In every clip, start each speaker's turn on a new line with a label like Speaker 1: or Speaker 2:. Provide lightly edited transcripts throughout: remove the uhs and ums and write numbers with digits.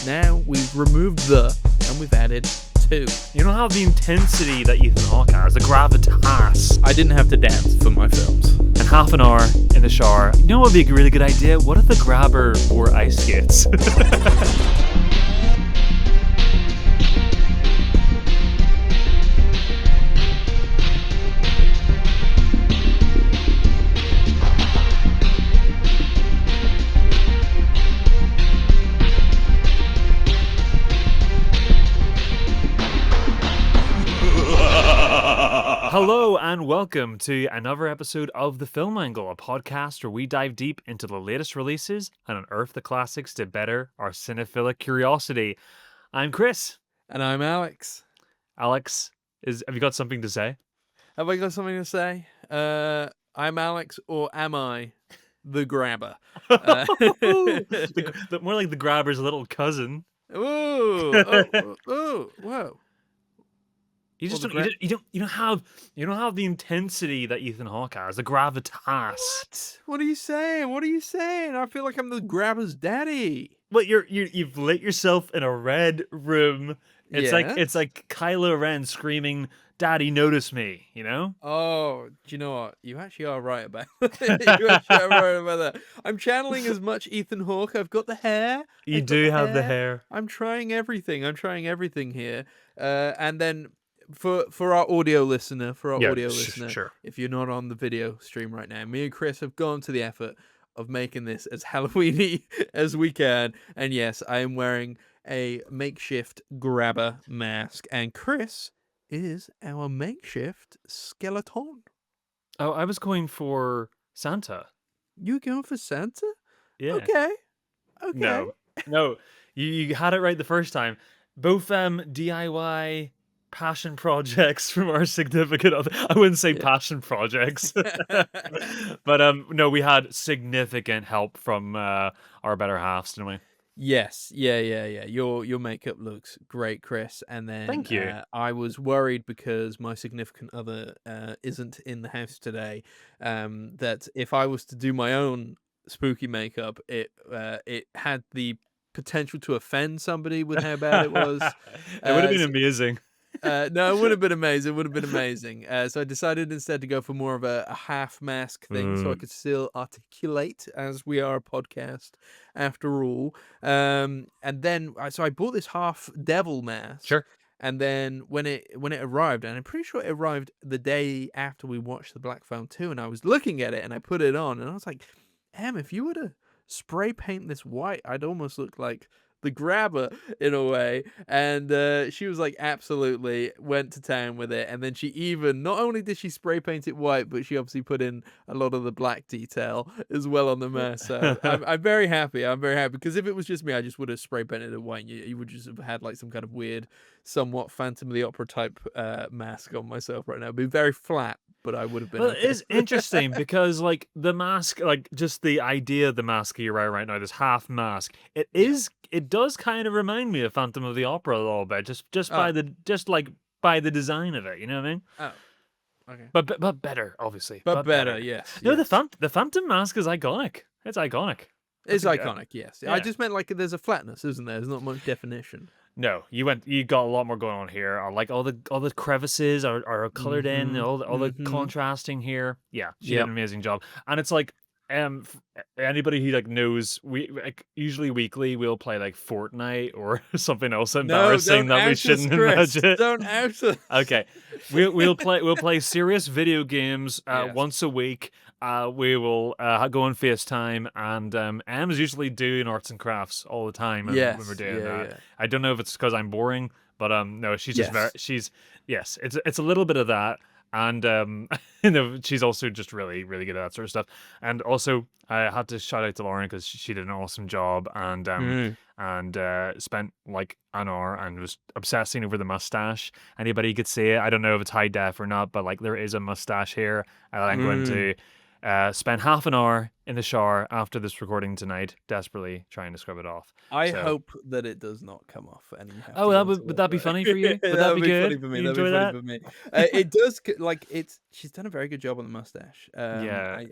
Speaker 1: Now we've removed the and we've added to.
Speaker 2: You don't have the intensity that Ethan Hawke has, the gravitas.
Speaker 1: I didn't have to dance for my films.
Speaker 2: And half an hour in the shower. You know what would be a really good idea? What if the grabber wore ice skates? Hello and welcome to another episode of The Film Angle, a podcast where we dive deep into the latest releases and unearth the classics to better our cinephilic curiosity. I'm Kris.
Speaker 1: And I'm Alex.
Speaker 2: Alex, have you got something to say?
Speaker 1: Have I got something to say? I'm Alex, or am I the grabber?
Speaker 2: More like the grabber's little cousin.
Speaker 1: Whoa.
Speaker 2: You don't have the intensity that Ethan Hawke has, the gravitas.
Speaker 1: What are you saying? I feel like I'm the grabber's daddy.
Speaker 2: Well, you've lit yourself in a red room. It's like Kylo Ren screaming, "Daddy, notice me!" You know?
Speaker 1: Oh, do you know what? You actually are right about that. I'm channeling as much Ethan Hawke. I've got the hair.
Speaker 2: You do have the hair.
Speaker 1: I'm trying everything here. And then for our audio listener,
Speaker 2: sure.
Speaker 1: If you're not on the video stream right now, me and Kris have gone to the effort of making this as Halloween-y as we can. And yes, I am wearing a makeshift grabber mask, and Kris is our makeshift skeleton.
Speaker 2: Oh, I was going for Santa.
Speaker 1: You going for Santa?
Speaker 2: Yeah.
Speaker 1: Okay.
Speaker 2: No. You had it right the first time. Both DIY passion projects from our significant other. I wouldn't say passion projects, but no, we had significant help from our better halves, didn't we?
Speaker 1: Yes, yeah. Your makeup looks great, Kris. And then
Speaker 2: thank you.
Speaker 1: I was worried because my significant other isn't in the house today. That if I was to do my own spooky makeup, it had the potential to offend somebody with how bad it was.
Speaker 2: It would have been amazing.
Speaker 1: No, it would have been amazing. So I decided instead to go for more of a half mask thing, so I could still articulate, as we are a podcast after all. And then I bought this half devil mask.
Speaker 2: Sure.
Speaker 1: And then when it arrived, and I'm pretty sure it arrived the day after we watched the Black Phone 2, and I was looking at it and I put it on, and I was like, if you were to spray paint this white, I'd almost look like the grabber in a way. And she was like, absolutely, went to town with it. And then she even, not only did she spray paint it white, but she obviously put in a lot of the black detail as well on the mask. So I'm very happy. Because if it was just me, I just would have spray painted it white. And you would just have had like some kind of weird, somewhat Phantom of the Opera type mask on myself right now. It'd be very flat, but I would have been.
Speaker 2: Well, it is interesting because like the mask, like just the idea of the mask you're wearing right now, this half mask, it does kind of remind me of Phantom of the Opera a little bit, just by the design of it. You know what I mean?
Speaker 1: Oh, okay.
Speaker 2: But better, obviously.
Speaker 1: But better, yes.
Speaker 2: No, the Phantom mask is iconic. It's iconic.
Speaker 1: It's iconic, yes.
Speaker 2: Yeah.
Speaker 1: I just meant like there's a flatness, isn't there? There's not much definition.
Speaker 2: No, you got a lot more going on here. I like all the crevices are colored in, all the contrasting here. Yeah, she did an amazing job. And it's like anybody who like knows, we like usually weekly we'll play like Fortnite or something else embarrassing that we shouldn't imagine.
Speaker 1: Don't out us.
Speaker 2: Okay, we'll play serious video games once a week. We will go on FaceTime, and Em's usually doing arts and crafts all the time when we're doing that. Yeah. I don't know if it's because I'm boring, but no, she's just it's a little bit of that, and she's also just really, really good at that sort of stuff. And also, I had to shout out to Lauren because she did an awesome job, and spent like an hour and was obsessing over the mustache. Anybody could see it. I don't know if it's high def or not, but like there is a mustache here, and I'm going to spend half an hour in the shower after this recording tonight, desperately trying to scrub it off.
Speaker 1: I hope that it does not come off.
Speaker 2: Would that be funny for you? Would that be good?
Speaker 1: Funny for me.
Speaker 2: You enjoy that?
Speaker 1: For me. It does. Like she's done a very good job on the mustache.
Speaker 2: Yeah.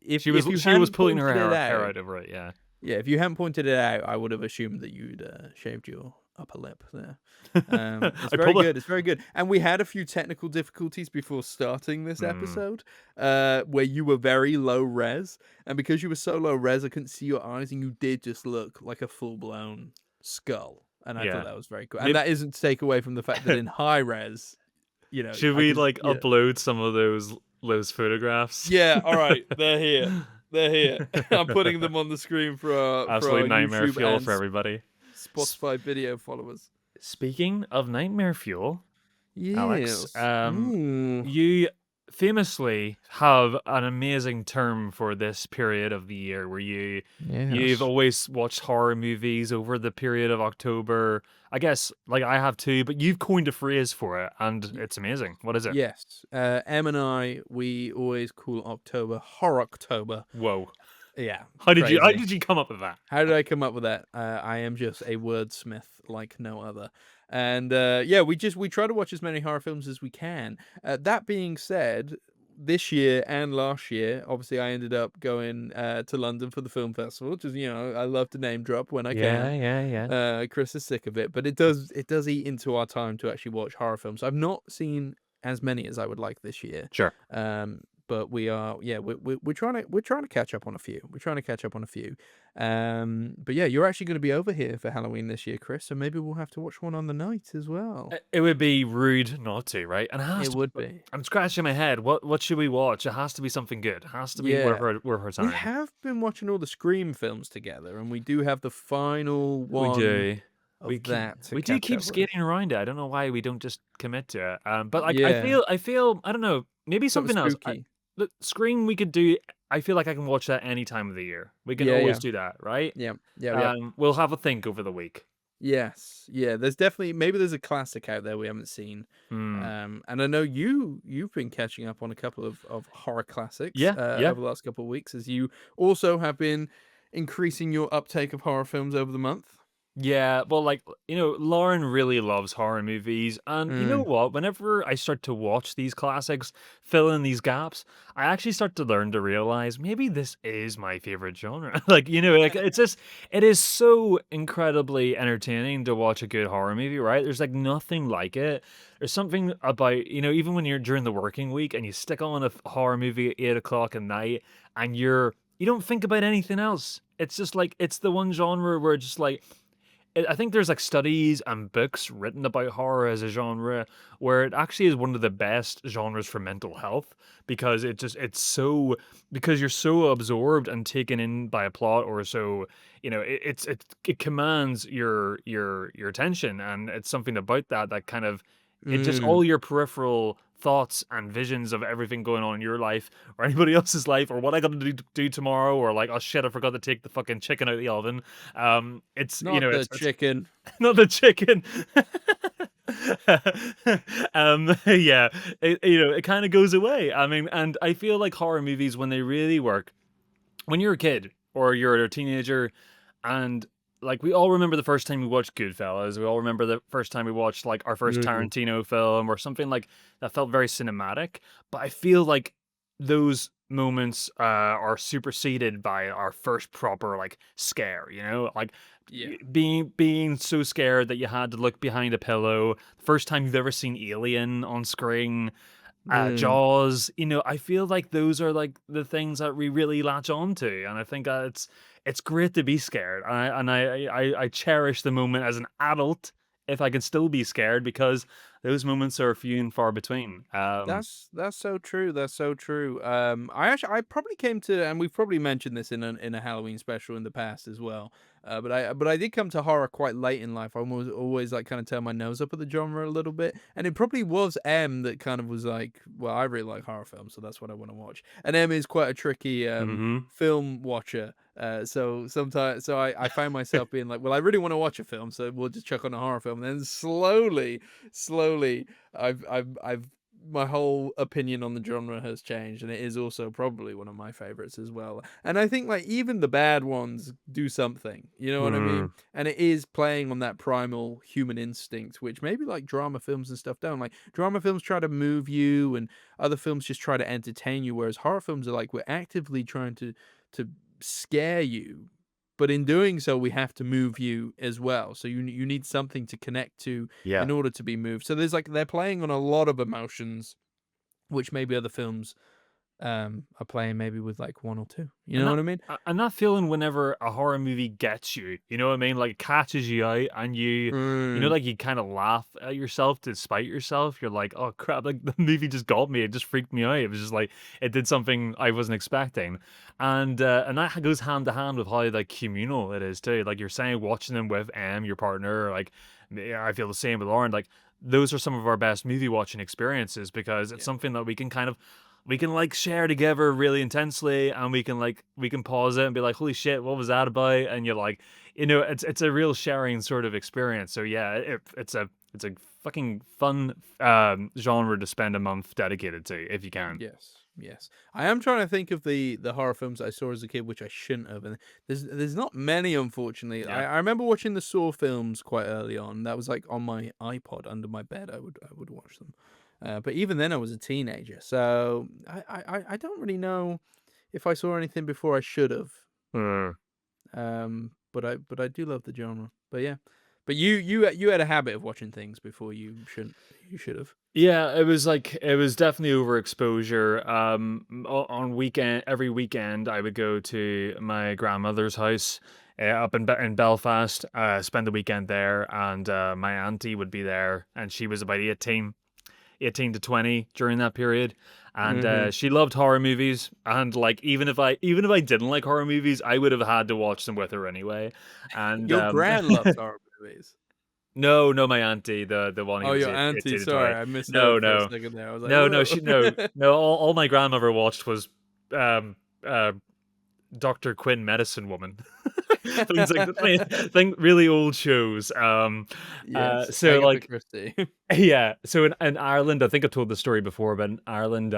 Speaker 1: If
Speaker 2: she was pulling her hair out over it. Yeah.
Speaker 1: Yeah, if you hadn't pointed it out, I would have assumed that you'd shaved your upper lip there. It's
Speaker 2: I
Speaker 1: very
Speaker 2: probably
Speaker 1: good. It's very good. And we had a few technical difficulties before starting this
Speaker 2: mm,
Speaker 1: episode, where you were very low res, and because you were so low res, I couldn't see your eyes, and you did just look like a full blown skull. And I thought
Speaker 2: yeah.
Speaker 1: that was very cool. And
Speaker 2: Maybe
Speaker 1: that isn't to take away from the fact that in high res,
Speaker 2: should
Speaker 1: I
Speaker 2: we
Speaker 1: could,
Speaker 2: like upload some of those photographs?
Speaker 1: yeah. All right, they're here. They're here. I'm putting them on the screen for
Speaker 2: Absolute
Speaker 1: our
Speaker 2: nightmare
Speaker 1: YouTube
Speaker 2: fuel
Speaker 1: and
Speaker 2: for everybody. S-
Speaker 1: Spotify video followers.
Speaker 2: Speaking of nightmare fuel, Alex,
Speaker 1: Yes. Ooh.
Speaker 2: you famously have an amazing term for this period of the year where you've
Speaker 1: Yes.
Speaker 2: always watched horror movies over the period of October. I guess like I have too, but you've coined a phrase for it and
Speaker 1: Y-
Speaker 2: it's amazing. What is it?
Speaker 1: Yes. Em and I, we always call October Horror October.
Speaker 2: Whoa.
Speaker 1: Yeah.
Speaker 2: How
Speaker 1: Crazy.
Speaker 2: did you come up with that?
Speaker 1: How did I come up with that? I am just a wordsmith like no other. And yeah, we try to watch as many horror films as we can. That being said, this year and last year, obviously, I ended up going to London for the film festival, which is, I love to name drop when I
Speaker 2: Yeah,
Speaker 1: can.
Speaker 2: yeah, yeah.
Speaker 1: Chris is sick of it, but it does eat into our time to actually watch horror films. I've not seen as many as I would like this year.
Speaker 2: Sure.
Speaker 1: But we are, yeah, we're trying to catch up on a few. We're trying to catch up on a few. But yeah, you're actually going to be over here for Halloween this year, Chris. So maybe we'll have to watch one on the night as well.
Speaker 2: It would be rude not to, right? And it has
Speaker 1: It
Speaker 2: to.
Speaker 1: would be.
Speaker 2: I'm scratching my head. What should we watch? It has to be something good. It has to be
Speaker 1: Yeah,
Speaker 2: worth our
Speaker 1: we
Speaker 2: time.
Speaker 1: have been watching all the Scream films together, and we do have the final
Speaker 2: We
Speaker 1: one
Speaker 2: do.
Speaker 1: of that to
Speaker 2: We do
Speaker 1: catch
Speaker 2: keep
Speaker 1: up with.
Speaker 2: skating around it. I don't know why we don't just commit to it. But like
Speaker 1: Yeah,
Speaker 2: I feel I don't know. Maybe
Speaker 1: something
Speaker 2: something else.
Speaker 1: spooky.
Speaker 2: The Scream we could do. I feel like I can watch that any time of the year. We can
Speaker 1: Yeah,
Speaker 2: always
Speaker 1: yeah,
Speaker 2: do that, right?
Speaker 1: yeah, yeah, yeah.
Speaker 2: We'll have a think over the week.
Speaker 1: Yes, yeah. There's definitely maybe there's a classic out there we haven't seen.
Speaker 2: Hmm.
Speaker 1: And I know you've been catching up on a couple of horror classics
Speaker 2: Yeah, yeah.
Speaker 1: over the last couple of weeks, as you also have been increasing your uptake of horror films over the month.
Speaker 2: Yeah, well, like, Lauren really loves horror movies. And you know
Speaker 1: Mm.
Speaker 2: what? Whenever I start to watch these classics, fill in these gaps, I actually start to learn to realize maybe this is my favorite genre. Like, like it is so incredibly entertaining to watch a good horror movie, right? There's like nothing like it. There's something about, even when you're during the working week and you stick on a horror movie at 8 o'clock at night and you don't think about anything else. It's just like, it's the one genre where just like, I think there's like studies and books written about horror as a genre where it actually is one of the best genres for mental health because because you're so absorbed and taken in by a plot or so, it commands your attention, and it's something about that kind of it just
Speaker 1: Mm.
Speaker 2: all your peripheral thoughts and visions of everything going on in your life or anybody else's life or what I got to do tomorrow or like, oh shit, I forgot to take the fucking chicken out of the oven. It's
Speaker 1: Not the
Speaker 2: it's
Speaker 1: chicken.
Speaker 2: not the chicken. Yeah, it kind of goes away. I mean, and I feel like horror movies when they really work, when you're a kid or you're a teenager, and like we all remember the first time we watched Goodfellas, we all remember the first time we watched like our first
Speaker 1: Mm.
Speaker 2: Tarantino film or something like that felt very cinematic. But I feel like those moments are superseded by our first proper like scare. Like
Speaker 1: Yeah.
Speaker 2: being so scared that you had to look behind a pillow. First time you've ever seen Alien on screen,
Speaker 1: Mm.
Speaker 2: Jaws. I feel like those are like the things that we really latch on to, and I think that it's great to be scared. I cherish the moment as an adult if I can still be scared because those moments are few and far between.
Speaker 1: That's so true. That's so true. I probably came to, and we've probably mentioned this in a Halloween special in the past as well. But I did come to horror quite late in life. I always like kind of turn my nose up at the genre a little bit, and it probably was M that kind of was like, well, I really like horror films, so that's what I want to watch. And M is quite a tricky
Speaker 2: hmm
Speaker 1: film watcher. So sometimes, I find myself being like, well, I really want to watch a film, so we'll just chuck on a horror film. And then slowly, I've my whole opinion on the genre has changed, and it is also probably one of my favorites as well. And I think like even the bad ones do something, you know what I mean? And it is playing on that primal human instinct, which maybe like drama films and stuff don't. Like drama films try to move you, and other films just try to entertain you, whereas horror films are like we're actively trying to scare you, but in doing so, we have to move you as well. So you need something to connect to
Speaker 2: Yeah.
Speaker 1: in order to be moved. So there's they're playing on a lot of emotions, which maybe other films are playing maybe with like one or two. You
Speaker 2: And
Speaker 1: know
Speaker 2: that
Speaker 1: what I mean?
Speaker 2: and that feeling whenever a horror movie gets you, you know what I mean? Like, it catches you out and
Speaker 1: Mm,
Speaker 2: like, you kinda laugh at yourself despite yourself. You're like, "Oh, crap, like, the movie just got me. It just freaked me out." It was just like, it did something I wasn't expecting. And that goes hand to hand with how, like, communal it is too. Like you're saying, watching them with your partner, like, yeah, I feel the same with Lauren. Like, those are some of our best movie watching experiences because it's
Speaker 1: yeah.
Speaker 2: something that we can like share together really intensely, and we can pause it and be like, holy shit, what was that about? And you're like, it's a real sharing sort of experience. So yeah, it's a fucking fun genre to spend a month dedicated to if you can.
Speaker 1: Yes, yes. I am trying to think of the horror films I saw as a kid, which I shouldn't have. And there's not many, unfortunately.
Speaker 2: Yeah.
Speaker 1: I remember watching the Saw films quite early on. That was like on my iPod under my bed. I would watch them. But even then, I was a teenager, so I don't really know if I saw anything before I should have.
Speaker 2: Uh,
Speaker 1: But I do love the genre. But yeah, but you had a habit of watching things before you should have.
Speaker 2: yeah, it was definitely overexposure. On weekend every weekend I would go to my grandmother's house up in Belfast, spend the weekend there, and my auntie would be there, and she was about 18 to 20 during that period, and
Speaker 1: Hmm.
Speaker 2: she loved horror movies, and like even if I didn't like horror movies, I would have had to watch them with her anyway. And
Speaker 1: Your gran loves horror movies.
Speaker 2: no, my auntie, the one who
Speaker 1: Oh,
Speaker 2: was
Speaker 1: your auntie.
Speaker 2: 18 to
Speaker 1: Sorry,
Speaker 2: 20.
Speaker 1: I
Speaker 2: No,
Speaker 1: misheard for a
Speaker 2: no.
Speaker 1: second there. I was like,
Speaker 2: No, no,
Speaker 1: whoa.
Speaker 2: no, all my grandmother watched was um uh Dr. Quinn Medicine Woman. Things like think really old shows.
Speaker 1: Yes,
Speaker 2: So
Speaker 1: Agatha
Speaker 2: like
Speaker 1: Christie.
Speaker 2: yeah, so in Ireland, I think I've told the story before, but in Ireland,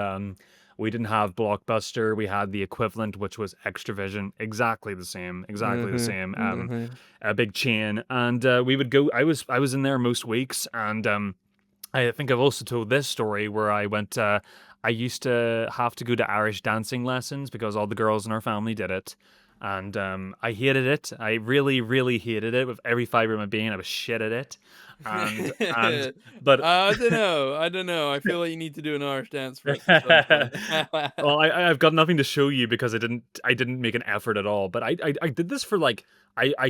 Speaker 2: we didn't have Blockbuster. We had the equivalent, which was Extravision, exactly the
Speaker 1: Mhm,
Speaker 2: same,
Speaker 1: mhm.
Speaker 2: a big chain, and we would go. I was in there most weeks, and I think I've also told this story where I went. I used to have to go to Irish dancing lessons because all the girls in our family did it, and I hated it. I really, really hated it with every fiber of my being. I was shit at it, and but
Speaker 1: I don't know. I feel like you need to do an Irish dance for us at some point.
Speaker 2: well, I've got nothing to show you because I didn't make an effort at all. But I did this for like I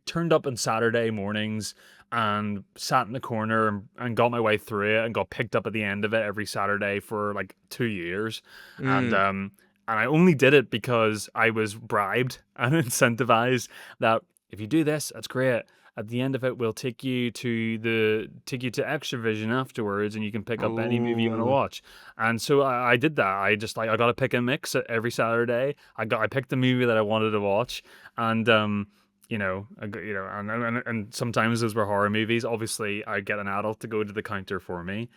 Speaker 2: turned up on Saturday mornings and sat in the corner and got my way through it and got picked up at the end of it every Saturday for like 2 years,
Speaker 1: Mm.
Speaker 2: and I only did it because I was bribed and incentivized that if you do this, that's great. At the end of it, we'll take you to Extravision afterwards, and you can pick up any movie you want to
Speaker 1: Ooh.
Speaker 2: watch. And so I did that. I just like I got to pick a mix every Saturday. I picked the movie that I wanted to watch, and and sometimes those were horror movies. Obviously, I get an adult to go to the counter for me.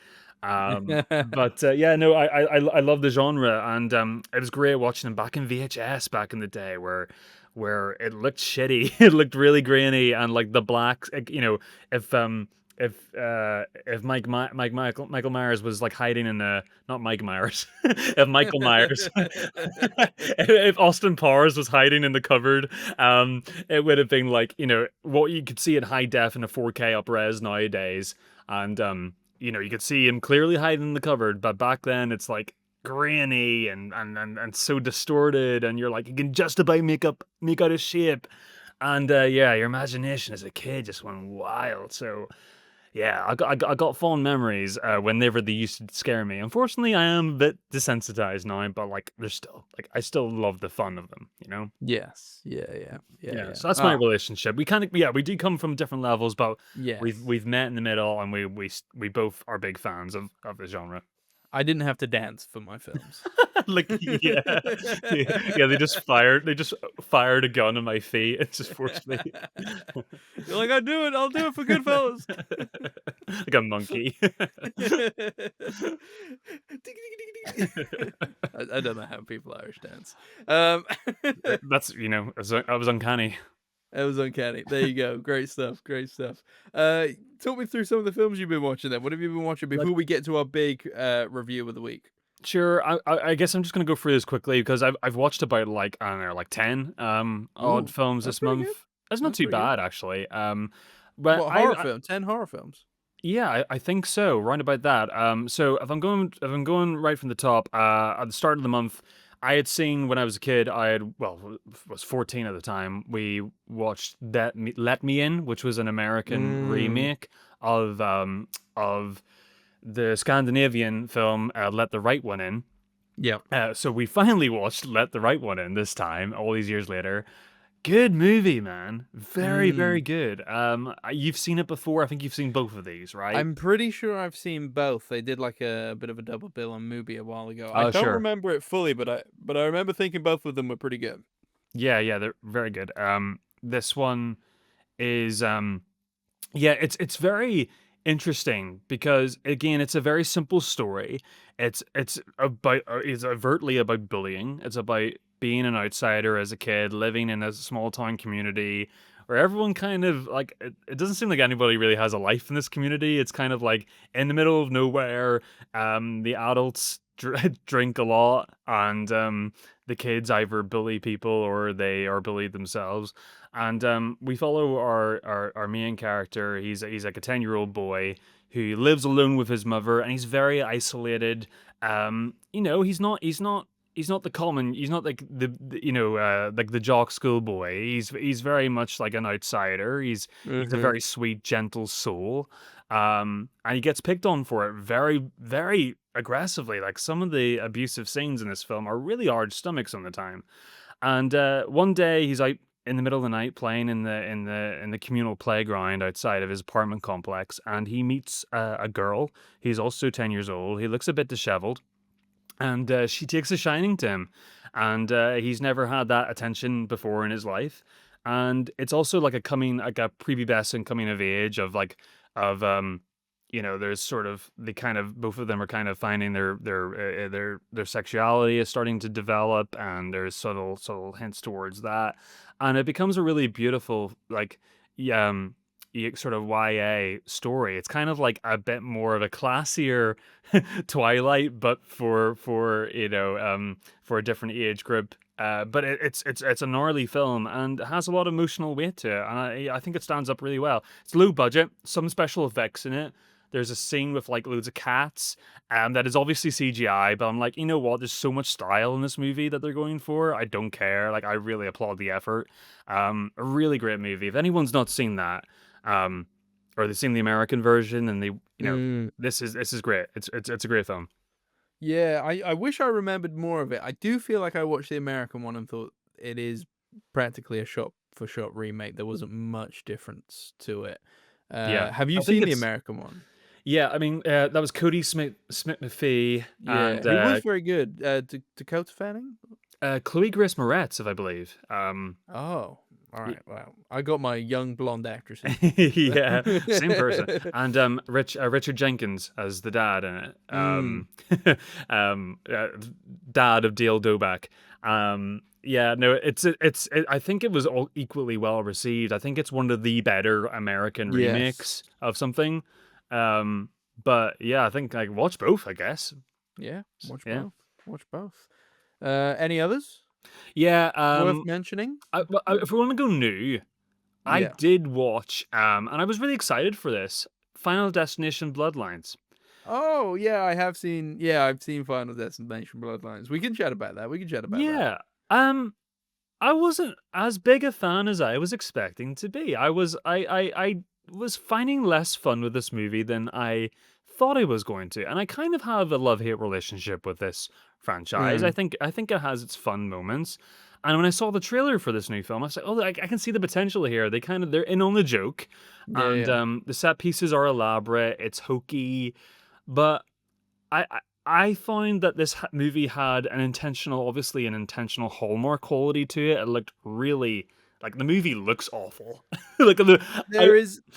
Speaker 2: But yeah, no, I love the genre, and it was great watching them back in VHS back in the day, where it looked shitty, it looked really grainy, and like the blacks, like, if Michael Myers was like hiding in a not Mike Myers, if Michael Myers, if Austin Powers was hiding in the cupboard, it would have been like what you could see in high def in a 4K up-res nowadays, and you could see him clearly hiding in the cupboard, but back then it's like grainy and so distorted, and you're like you can just about make out his shape, and yeah, your imagination as a kid just went wild. So yeah, I got fond memories whenever they used to scare me. Unfortunately, I am a bit desensitized now, but like there's still like I still love the fun of them.
Speaker 1: Yes. Yeah, yeah. Yeah,
Speaker 2: Yeah,
Speaker 1: yeah.
Speaker 2: so that's my
Speaker 1: Ah,
Speaker 2: relationship. We kind of we do come from different levels, but
Speaker 1: yes.
Speaker 2: we've met in the middle, and we both are big fans of the genre.
Speaker 1: I didn't have to dance for my films.
Speaker 2: Like yeah, yeah. They just fired a gun in my feet. It just forced me
Speaker 1: You're like, I'll do it for Goodfellas.
Speaker 2: like a monkey.
Speaker 1: I don't know how people Irish dance. Um,
Speaker 2: That's I was uncanny.
Speaker 1: it was uncanny. There you go. Great stuff. Great stuff. Talk me through some of the films you've been watching then. What have you been watching
Speaker 2: Like
Speaker 1: before we get to our big review of the week?
Speaker 2: Sure. I guess I'm just gonna go through this quickly because I've watched about like I don't know like 10 odd
Speaker 1: Ooh,
Speaker 2: films
Speaker 1: that's
Speaker 2: this
Speaker 1: pretty good.
Speaker 2: month. That's not
Speaker 1: That's
Speaker 2: too
Speaker 1: pretty good.
Speaker 2: bad actually. But
Speaker 1: What horror film? 10 horror films.
Speaker 2: yeah, I think so. Right about that. So if I'm going right from the top, at the start of the month, I had seen when I was a kid. I had was 14 at the time. We watched Let Me In, which was an American
Speaker 1: Mm.
Speaker 2: remake of the Scandinavian film Let the Right One In.
Speaker 1: Yep.
Speaker 2: So we finally watched Let the Right One In this time, all these years later. Good movie, man. Very, very
Speaker 1: Mm.
Speaker 2: good. You've seen it before. I think you've seen both of these, right?
Speaker 1: I'm pretty sure I've seen both. They did like a bit of a double bill on Mubi a while ago. I
Speaker 2: Oh,
Speaker 1: don't
Speaker 2: sure.
Speaker 1: remember it fully, but I remember thinking both of them were pretty good.
Speaker 2: Yeah, yeah, they're very good. This one is yeah, it's very interesting because again, it's a very simple story. It's overtly about bullying. It's about being an outsider as a kid, living in a small town community where everyone kind of like it doesn't seem like anybody really has a life in this community. It's kind of like in the middle of nowhere. The adults drink a lot, and the kids either bully people or they are bullied themselves. And we follow our main character. He's like a 10-year-old boy who lives alone with his mother, and he's very isolated. He's not the common. He's not like like the jock schoolboy. He's very much like an outsider. He's a
Speaker 1: Mhm.
Speaker 2: very sweet, gentle soul. And he gets picked on for it very, very aggressively. Like some of the abusive scenes in this film are really hard stomachs some of the time. And one day he's out in the middle of the night playing in the communal playground outside of his apartment complex, and he meets a girl. He's also 10 years old. He looks a bit disheveled, and she takes a shining to him, and he's never had that attention before in his life. And it's also like a prepubescent coming of age of there's sort of the kind of both of them are kind of finding their sexuality is starting to develop, and there's subtle hints towards that, and it becomes a really beautiful like sort of YA story. It's kind of like a bit more of a classier Twilight, but for a different age group. But it's a gnarly film and it has a lot of emotional weight to it, and I think it stands up really well. It's low budget, some special effects in it. There's a scene with like loads of cats, that is obviously CGI, but I'm like, you know what? There's so much style in this movie that they're going for. I don't care. Like, I really applaud the effort. A really great movie. If anyone's not seen that, um, or they've seen the American version, and
Speaker 1: Mm.
Speaker 2: this is great. It's a great film.
Speaker 1: Yeah, I wish I remembered more of it. I do feel like I watched the American one and thought it is practically a shot for shot remake. There wasn't much difference to it.
Speaker 2: Yeah,
Speaker 1: Have you
Speaker 2: I think
Speaker 1: seen the
Speaker 2: it's
Speaker 1: American one?
Speaker 2: yeah. I mean, that was Cody Smith McPhee
Speaker 1: Yeah,
Speaker 2: and
Speaker 1: he was very good. Dakota Fanning?
Speaker 2: Chloe Grace Moretz, if I believe.
Speaker 1: Oh, all
Speaker 2: y-
Speaker 1: right. Wow. I got my young blonde actresses mixed up
Speaker 2: yeah, same person.
Speaker 1: there.
Speaker 2: And Richard Jenkins as the dad in it.
Speaker 1: Mm,
Speaker 2: Um, uh, Dad of Dale Doback. Yeah, no, I think it was all equally well received. I think it's one of the better American
Speaker 1: yes.
Speaker 2: remakes of something. Um, but yeah, I think I watch both. I guess.
Speaker 1: Yeah, watch
Speaker 2: Yeah,
Speaker 1: both. Watch both. Any others
Speaker 2: yeah.
Speaker 1: worth mentioning?
Speaker 2: If we want to go new, I
Speaker 1: Yeah.
Speaker 2: did watch, and I was really excited for this. Final Destination Bloodlines.
Speaker 1: Oh, yeah, I have seen. Yeah, I've seen Final Destination Bloodlines. We can chat about that. We can chat about that.
Speaker 2: Yeah. Um, I wasn't as big a fan as I was expecting to be. I was finding less fun with this movie than I thought I was going to. And I kind of have a love-hate relationship with this franchise. I
Speaker 1: Mm,
Speaker 2: think I think it has its fun moments. And when I saw the trailer for this new film, I was like, "Oh, I can see the potential here." They're in on the joke,
Speaker 1: yeah,
Speaker 2: and
Speaker 1: yeah.
Speaker 2: the set pieces are elaborate. It's hokey, but I find that this movie had obviously an intentional Hallmark quality to it. It looked really like the movie looks awful. like the I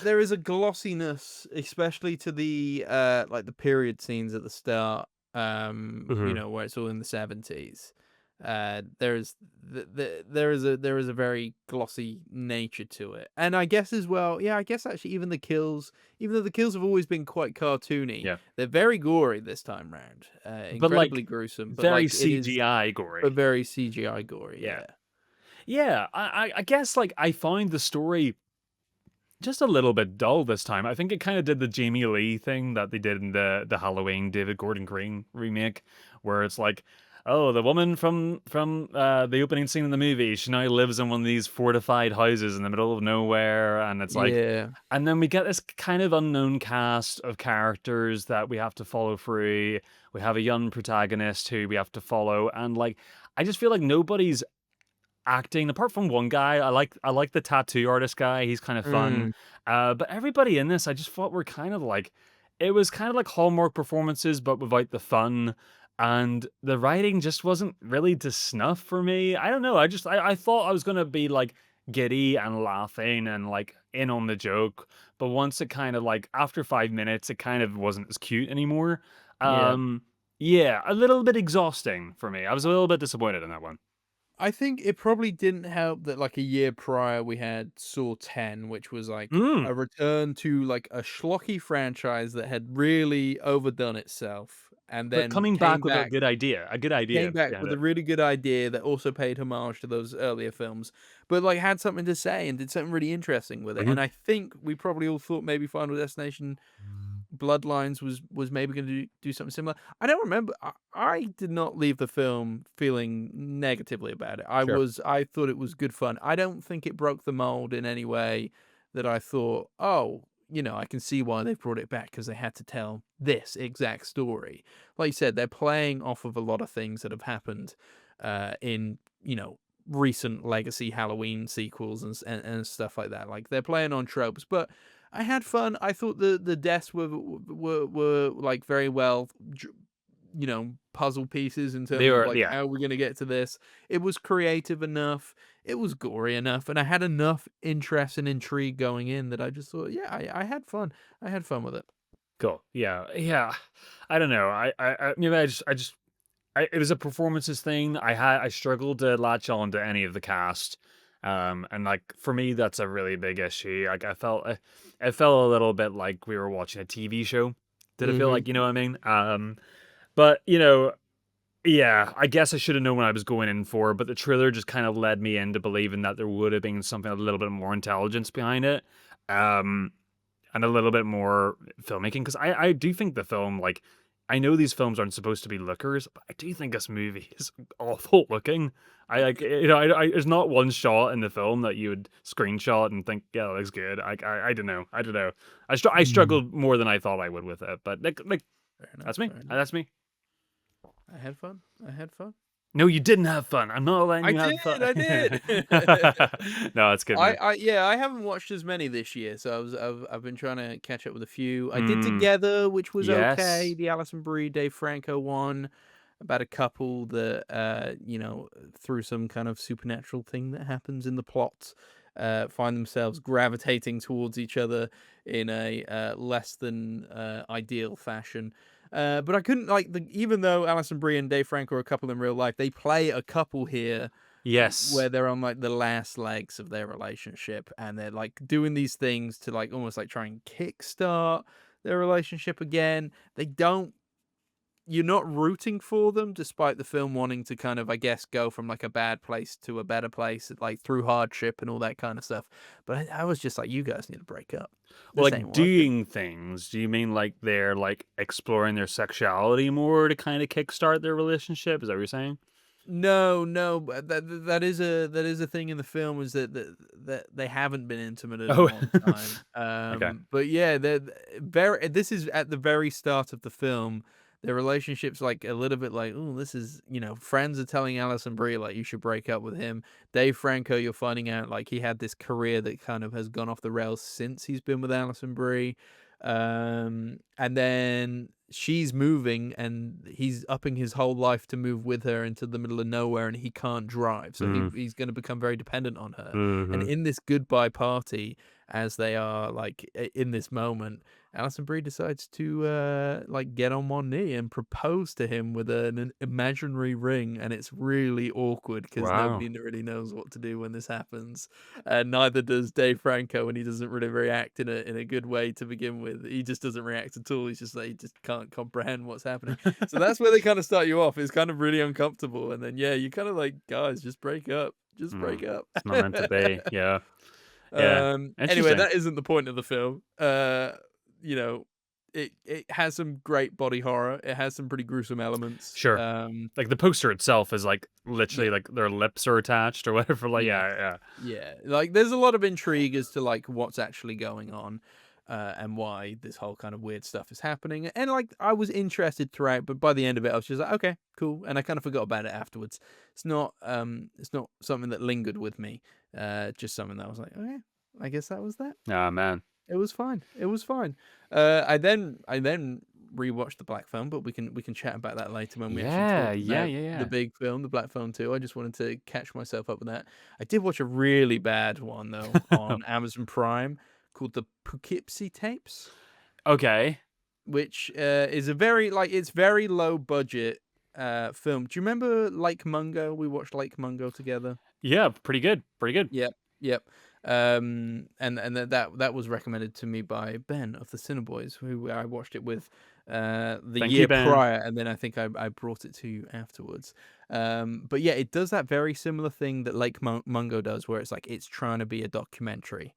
Speaker 1: There is a glossiness, especially to the like the period scenes at the start.
Speaker 2: Mhm.
Speaker 1: Where it's all in the 70s. There's there is a very glossy nature to it, and I guess as well, yeah, I guess actually even the kills, even though the kills have always been quite cartoony,
Speaker 2: Yeah.
Speaker 1: they're very gory this time round,
Speaker 2: But,
Speaker 1: incredibly
Speaker 2: like,
Speaker 1: gruesome, but
Speaker 2: very
Speaker 1: like it is,
Speaker 2: CGI
Speaker 1: but
Speaker 2: gory.
Speaker 1: very CGI gory,
Speaker 2: Yeah.
Speaker 1: yeah.
Speaker 2: Yeah, I guess, like, I find the story just a little bit dull this time. I think it kinda did the Jamie Lee thing that they did in the Halloween David Gordon Green remake, where it's like, "Oh, the woman from the opening scene in the movie, she now lives in one of these fortified houses in the middle of nowhere," and it's like,
Speaker 1: Yeah,
Speaker 2: and then we get this kind of unknown cast of characters that we have to follow through. We have a young protagonist who we have to follow, and, like, I just feel like nobody's acting apart from one guy. I like the tattoo artist guy. He's kind of fun.
Speaker 1: mm,
Speaker 2: But everybody in this I just thought were kind of like, it was kind of like Hallmark performances but without the fun. And the writing just wasn't really to snuff for me. I don't know. I thought I was gonna be like giddy and laughing and like in on the joke. But once it kind of like after 5 minutes, it kind of wasn't as cute anymore.
Speaker 1: yeah.
Speaker 2: Um yeah, a little bit exhausting for me. I was a little bit disappointed in that one.
Speaker 1: I think it probably didn't help that like a year prior we had Saw 10, which was like
Speaker 2: Mm.
Speaker 1: a return to like a schlocky franchise that had really overdone itself and
Speaker 2: But
Speaker 1: then
Speaker 2: coming back with a good idea
Speaker 1: came back
Speaker 2: behind
Speaker 1: with a
Speaker 2: it.
Speaker 1: really good idea that also paid homage to those earlier films, but like had something to say and did something really interesting with it.
Speaker 2: Mhm.
Speaker 1: And I think we probably all thought maybe Final Destination Bloodlines was maybe going to do something similar. I don't remember. I did not leave the film feeling negatively about it.
Speaker 2: Sure.
Speaker 1: I thought it was good fun. I don't think it broke the mold in any way that I thought, oh, I can see why they brought it back because they had to tell this exact story. Like you said, they're playing off of a lot of things that have happened in recent legacy Halloween sequels and stuff like that. Like they're playing on tropes, but I had fun. I thought the deaths were like very well, puzzle pieces in
Speaker 2: They
Speaker 1: terms of
Speaker 2: were
Speaker 1: like
Speaker 2: yeah.
Speaker 1: how we're gonna get to this. It was creative enough. It was gory enough, and I had enough interest and intrigue going in that I just thought, yeah, I had fun. I had fun with it.
Speaker 2: Cool. Yeah. Yeah. I don't know. Maybe it was a performances thing. I struggled to latch on to any of the cast. And like for me that's a really big issue. Like it felt a little bit like we were watching a TV show. Did it feel
Speaker 1: Hmm.
Speaker 2: like, you know what I mean? But you know, yeah, I guess I should have known what I was going in for, but the trailer just kind of led me into believing that there would have been something a little bit more intelligence behind it. Um, and a little bit more filmmaking because I do think the film, like, I know these films aren't supposed to be lookers, but I do think this movie is awful looking. I like, there's not one shot in the film that you would screenshot and think, yeah, that looks good. I don't know. I don't know. I
Speaker 1: Mm.
Speaker 2: struggled more than I thought I would with it, but like
Speaker 1: Fair enough.
Speaker 2: that's me.
Speaker 1: Fair enough.
Speaker 2: That's me.
Speaker 1: I had fun. I had fun.
Speaker 2: No, you didn't have fun. I'm not letting
Speaker 1: I
Speaker 2: you have
Speaker 1: did.
Speaker 2: fun.
Speaker 1: I did.
Speaker 2: No, it's good, man.
Speaker 1: Yeah, I haven't watched as many this year, so I've been trying to catch up with a few. I did
Speaker 2: Mm,
Speaker 1: Together, which was okay.
Speaker 2: yes.
Speaker 1: The Alison Brie, Dave Franco one about a couple that through some kind of supernatural thing that happens in the plot, find themselves gravitating towards each other in a less than ideal fashion. But I couldn't like even though Alison Brie and Dave Franco are a couple in real life, they play a couple here
Speaker 2: Yes.
Speaker 1: where they're on like the last legs of their relationship and they're like doing these things to like almost like try and kickstart their relationship again. They don't You're not rooting for them despite the film wanting to kind of, I guess, go from like a bad place to a better place, like through hardship and all that kind of stuff. But I was just like, you guys need to break up.
Speaker 2: Well,
Speaker 1: This ain't
Speaker 2: like
Speaker 1: working.
Speaker 2: doing things, do you mean like they're like exploring their sexuality more to kind of kickstart their relationship? Is that what you're saying?
Speaker 1: No, no, but that is a thing in the film is that they haven't been intimate in a
Speaker 2: Oh,
Speaker 1: long time.
Speaker 2: okay.
Speaker 1: But yeah, they're very. This is at the very start of the film. Their relationship's like a little bit like, oh, this is friends are telling Alison Brie like you should break up with him. Dave Franco, you're finding out like he had this career that kind of has gone off the rails since he's been with Alison Brie. And then she's moving and he's upping his whole life to move with her into the middle of nowhere and he can't drive. So
Speaker 2: Mm,
Speaker 1: he's going to become very dependent on her. And
Speaker 2: mhm.
Speaker 1: in this goodbye party, as they are like in this moment, Alison Brie decides to like get on one knee and propose to him with an imaginary ring, and it's really awkward because
Speaker 2: Wow.
Speaker 1: nobody really knows what to do when this happens, and neither does Dave Franco, and he doesn't really react in a good way to begin with. He just doesn't react at all. He's just like he just can't comprehend what's happening. So that's where they kind of start you off. It's kind of really uncomfortable, and then yeah, you kind of like, guys, just break up, just break up.
Speaker 2: It's not meant to be. Yeah. Yeah.
Speaker 1: Anyway,
Speaker 2: Interesting.
Speaker 1: that isn't the point of the film. You know, it has some great body horror. It has some pretty gruesome elements.
Speaker 2: Sure. Like the poster itself is like literally
Speaker 1: Yeah,
Speaker 2: like their lips are attached or whatever. Like,
Speaker 1: yeah,
Speaker 2: yeah,
Speaker 1: yeah. Like, there's a lot of intrigue as to like what's actually going on, and why this whole kind of weird stuff is happening. And like, I was interested throughout, but by the end of it, I was just like, okay, cool, and I kind of forgot about it afterwards. It's not something that lingered with me. Just something that I was like, okay, I guess that was that.
Speaker 2: yeah. Oh man.
Speaker 1: It was fine. It was fine. I then rewatched the Black Phone, but we can chat about that later when we actually
Speaker 2: Yeah,
Speaker 1: talk
Speaker 2: yeah,
Speaker 1: about
Speaker 2: yeah,
Speaker 1: the
Speaker 2: yeah.
Speaker 1: big film, the Black Phone 2. I just wanted to catch myself up with that. I did watch a really bad one though on Amazon Prime called the Poughkeepsie Tapes,
Speaker 2: Okay.
Speaker 1: which is a very like it's very low budget film. Do you remember Lake Mungo? We watched Lake Mungo together.
Speaker 2: Yeah, pretty good. Pretty good.
Speaker 1: Yep, yep. And that was recommended to me by Ben of the Cineboys, who I watched it with the
Speaker 2: Thank you,
Speaker 1: year
Speaker 2: Ben.
Speaker 1: prior, and then I think I brought it to you afterwards. But yeah, it does that very similar thing that Lake Mungo does, where it's like it's trying to be a documentary,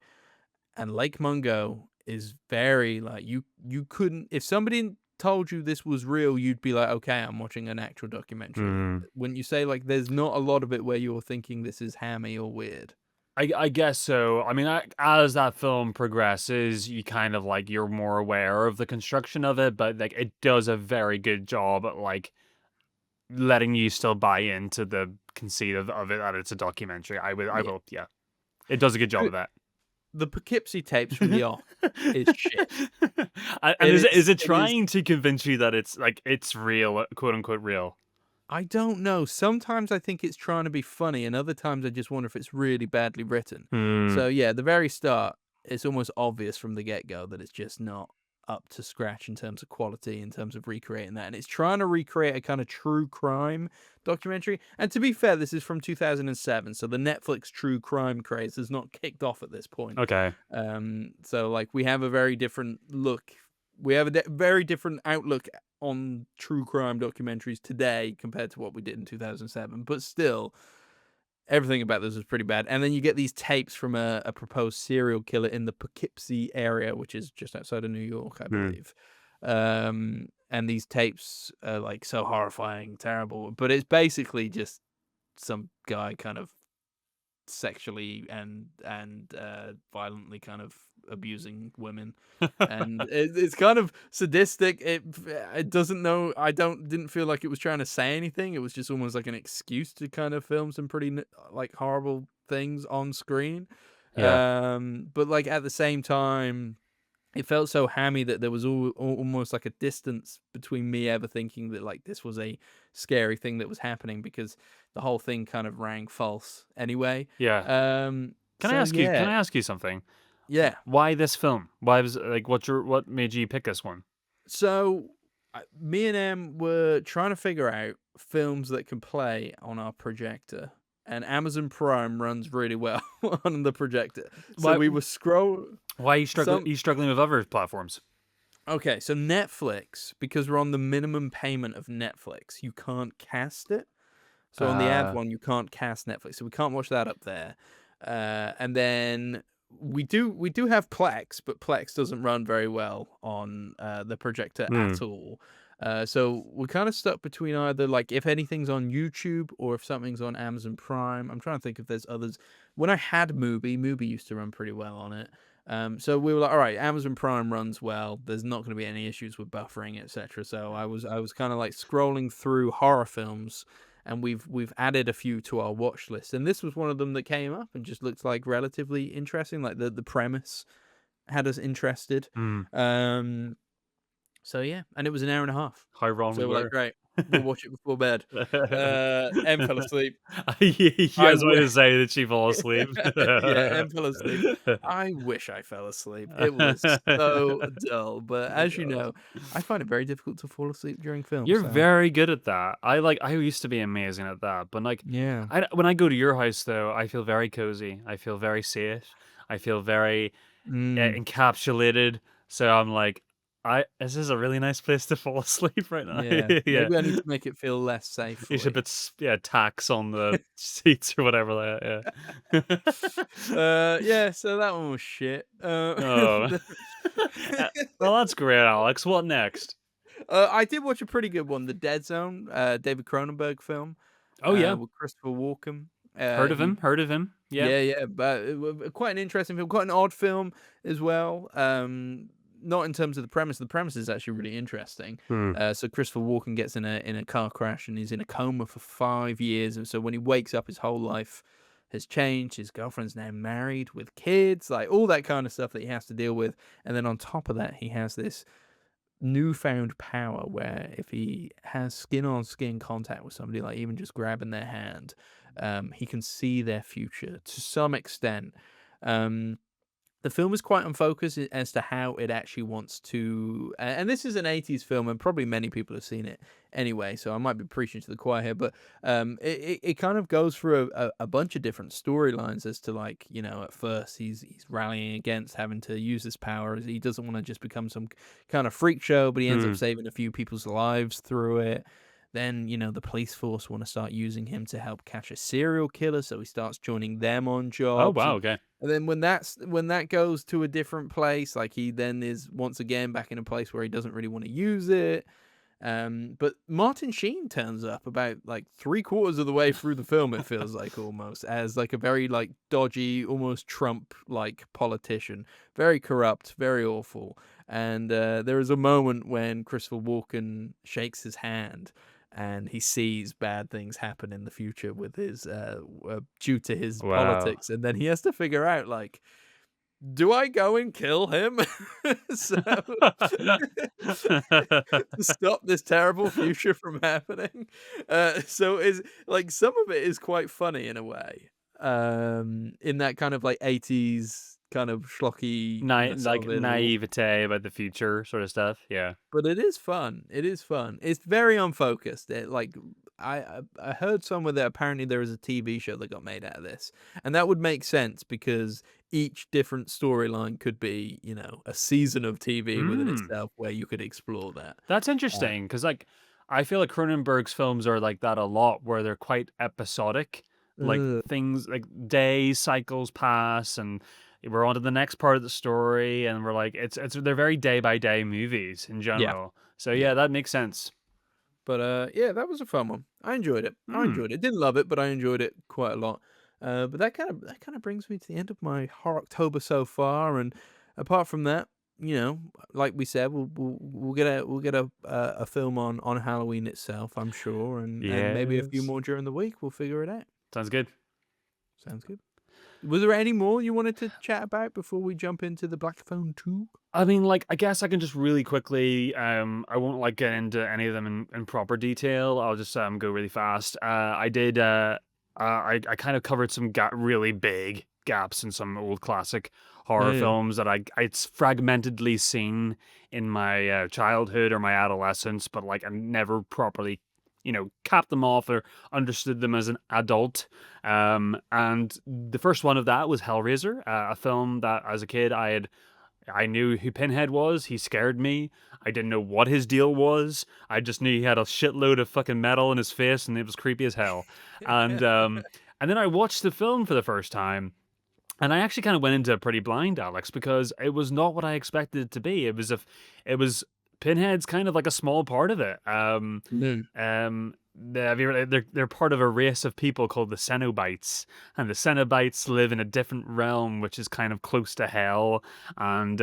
Speaker 1: and Lake Mungo is very like you couldn't if somebody told you this was real, you'd be like, okay, I'm watching an actual documentary.
Speaker 2: Mm.
Speaker 1: When you say like, there's not a lot of it where you're thinking this is hammy or weird.
Speaker 2: I guess so. I mean, as that film progresses, you kind of like you're more aware of the construction of it, but like it does a very good job at like letting you still buy into the conceit of it that it's a documentary. I
Speaker 1: Yeah.
Speaker 2: will, yeah. It does a good job of that.
Speaker 1: The Poughkeepsie Tapes from the off is shit.
Speaker 2: And is it
Speaker 1: It is
Speaker 2: trying to convince you that it's like it's real, quote unquote real?
Speaker 1: I don't know. Sometimes I think it's trying to be funny, and other times I just wonder if it's really badly written.
Speaker 2: Hmm.
Speaker 1: So yeah, the very start, it's almost obvious from the get-go that it's just not up to scratch in terms of quality, in terms of recreating that. And it's trying to recreate a kind of true crime documentary. And to be fair, this is from 2007, so the Netflix true crime craze has not kicked off at this point.
Speaker 2: Okay.
Speaker 1: So like we have a very different look. We have a very different outlook on true crime documentaries today compared to what we did in 2007. But still, everything about this was pretty bad. And then you get these tapes from a proposed serial killer in the Poughkeepsie area, which is just outside of New York, I
Speaker 2: Hmm.
Speaker 1: believe. And these tapes are like so horrifying, terrible. But it's basically just some guy kind of sexually and violently kind of abusing women, and it's kind of sadistic. It doesn't know. I didn't feel like it was trying to say anything. It was just almost like an excuse to kind of film some pretty like horrible things on screen.
Speaker 2: Yeah.
Speaker 1: But like at the same time, it felt so hammy that there was almost like a distance between me ever thinking that like this was a scary thing that was happening, because the whole thing kind of rang false anyway.
Speaker 2: Yeah. Can I
Speaker 1: So
Speaker 2: ask you? Can
Speaker 1: yeah,
Speaker 2: I ask you something?
Speaker 1: yeah.
Speaker 2: Why this film? Why was like what made you pick this one?
Speaker 1: So me and Em were trying to figure out films that can play on our projector, and Amazon Prime runs really well on the projector. So
Speaker 2: Why
Speaker 1: we were scroll
Speaker 2: why are you struggling?
Speaker 1: some
Speaker 2: You struggling with other platforms?
Speaker 1: Okay, so Netflix, because we're on the minimum payment of Netflix, you can't cast it. So on the ad
Speaker 2: Uh,
Speaker 1: one, you can't cast Netflix, so we can't watch that up there. And then we do have Plex, but Plex doesn't run very well on the projector
Speaker 2: hmm.
Speaker 1: at all. So we're kind of stuck between either like if anything's on YouTube or if something's on Amazon Prime. I'm trying to think if there's others. When I had Mubi used to run pretty well on it. So we were like, all right, Amazon Prime runs well. There's not going to be any issues with buffering, etc. So I was kind of like scrolling through horror films, and we've added a few to our watch list, and this was one of them that came up and just looked like relatively interesting. Like the premise had us interested.
Speaker 2: Hmm.
Speaker 1: So yeah, and it was an hour and a half.
Speaker 2: How wrong we
Speaker 1: So we're like,
Speaker 2: were.
Speaker 1: great. We'll watch it before bed. Em fell asleep.
Speaker 2: Yeah, I
Speaker 1: I
Speaker 2: was about to
Speaker 1: wish.
Speaker 2: say that she fell asleep.
Speaker 1: Yeah, Em fell asleep. I wish I fell asleep. It was so dull, but as you know, I find it very difficult to fall asleep during films,
Speaker 2: You're
Speaker 1: so
Speaker 2: very good at that. I used to be amazing at that, but like,
Speaker 1: yeah.
Speaker 2: when I go to your house though, I feel very cozy. I feel very safe. I feel very
Speaker 1: Mm,
Speaker 2: encapsulated. So I'm like, this is a really nice place to fall asleep right now.
Speaker 1: yeah.
Speaker 2: Yeah,
Speaker 1: Maybe I need to make it feel less safe
Speaker 2: you
Speaker 1: for
Speaker 2: should
Speaker 1: you.
Speaker 2: put tax on the seats or whatever. Yeah.
Speaker 1: Yeah, so that one was shit.
Speaker 2: Oh, well, that's great, Alex. What next?
Speaker 1: I did watch a pretty good one, The Dead Zone, David Cronenberg film,
Speaker 2: Oh yeah,
Speaker 1: with Christopher Walken.
Speaker 2: heard of
Speaker 1: He
Speaker 2: him? Heard of him? Yeah.
Speaker 1: Yeah, yeah, but quite an interesting film, quite an odd film as well. Not in terms of the premise. The premise is actually really interesting.
Speaker 2: Hmm.
Speaker 1: So Christopher Walken gets in a car crash and he's in a coma for 5 years, and so when he wakes up, his whole life has changed. His girlfriend's now married with kids, like all that kind of stuff that he has to deal with. And then on top of that, he has this newfound power where if he has skin on skin contact with somebody, like even just grabbing their hand, he can see their future to some extent. Um, the film is quite unfocused as to how it actually wants to, and this is an 80s film, and probably many people have seen it anyway, so I might be preaching to the choir here, but it kind of goes through a bunch of different storylines as to, like, at first he's rallying against having to use this power, as he doesn't want to just become some kind of freak show, but he ends up
Speaker 2: Hmm.
Speaker 1: saving a few people's lives through it. Then, the police force want to start using him to help catch a serial killer, so he starts joining them on
Speaker 2: Oh
Speaker 1: jobs.
Speaker 2: wow.
Speaker 1: And
Speaker 2: Okay.
Speaker 1: and then when that goes to a different place, like, he then is once again back in a place where he doesn't really want to use it. But Martin Sheen turns up about like 3/4 of the way through the film, it feels like, almost, as like a very like dodgy, almost Trump like politician, very corrupt, very awful. And there is a moment when Christopher Walken shakes his hand and he sees bad things happen in the future with his due to his
Speaker 2: Wow.
Speaker 1: politics, and then he has to figure out, like, do I go and kill him? So to stop this terrible future from happening. So is like some of it is quite funny in a way. In that kind of like 80s kind of schlockiness
Speaker 2: Like
Speaker 1: of it all.
Speaker 2: naivete about the future sort of stuff. Yeah.
Speaker 1: But it is fun. It is fun. It's very unfocused. Like I heard somewhere that apparently there is a TV show that got made out of this, and that would make sense because each different storyline could be, a season of TV within
Speaker 2: Hmm.
Speaker 1: itself where you could explore that.
Speaker 2: That's
Speaker 1: Uh,
Speaker 2: interesting because, like, I feel like Cronenberg's films are like that a lot, where they're quite episodic. Like
Speaker 1: ugh,
Speaker 2: things like days, cycles pass, and we're on to the next part of the story, and we're like, it's they're very day by day movies in
Speaker 1: yeah,
Speaker 2: general. So
Speaker 1: yeah.
Speaker 2: yeah, that makes sense.
Speaker 1: But yeah, that was a fun one. I enjoyed it. I
Speaker 2: Hmm.
Speaker 1: enjoyed it. Didn't love it, but I enjoyed it quite a lot. But that kind of brings me to the end of my horror October so far. And apart from that, like we said, we'll get a film on Halloween itself, I'm sure, and maybe a few
Speaker 2: Yes.
Speaker 1: more during the week. We'll figure it out.
Speaker 2: Sounds good.
Speaker 1: Sounds good. Was there any more you wanted to chat about before we jump into the Black Phone 2?
Speaker 2: I mean, like, I guess I can just really quickly, I won't like get into any of them in proper detail. I'll just go really fast. I kind of covered some really big gaps in some old classic
Speaker 1: Oh
Speaker 2: horror
Speaker 1: yeah.
Speaker 2: films that it's fragmentedly seen in my childhood or my adolescence, but like I never properly, capped them off or understood them as an adult. And the first one of that was Hellraiser, a film that as a kid I knew who Pinhead was. He scared me. I didn't know what his deal was. I just knew he had a shitload of fucking metal in his face, and it was creepy as hell. And then I watched the film for the first time, and I actually kind of went into it pretty blind, Alex, because it was not what I expected it to be. It was Pinhead's kind of like a small part of it.
Speaker 1: No.
Speaker 2: They're part of a race of people called the Cenobites, and the Cenobites live in a different realm, which is kind of close to hell, and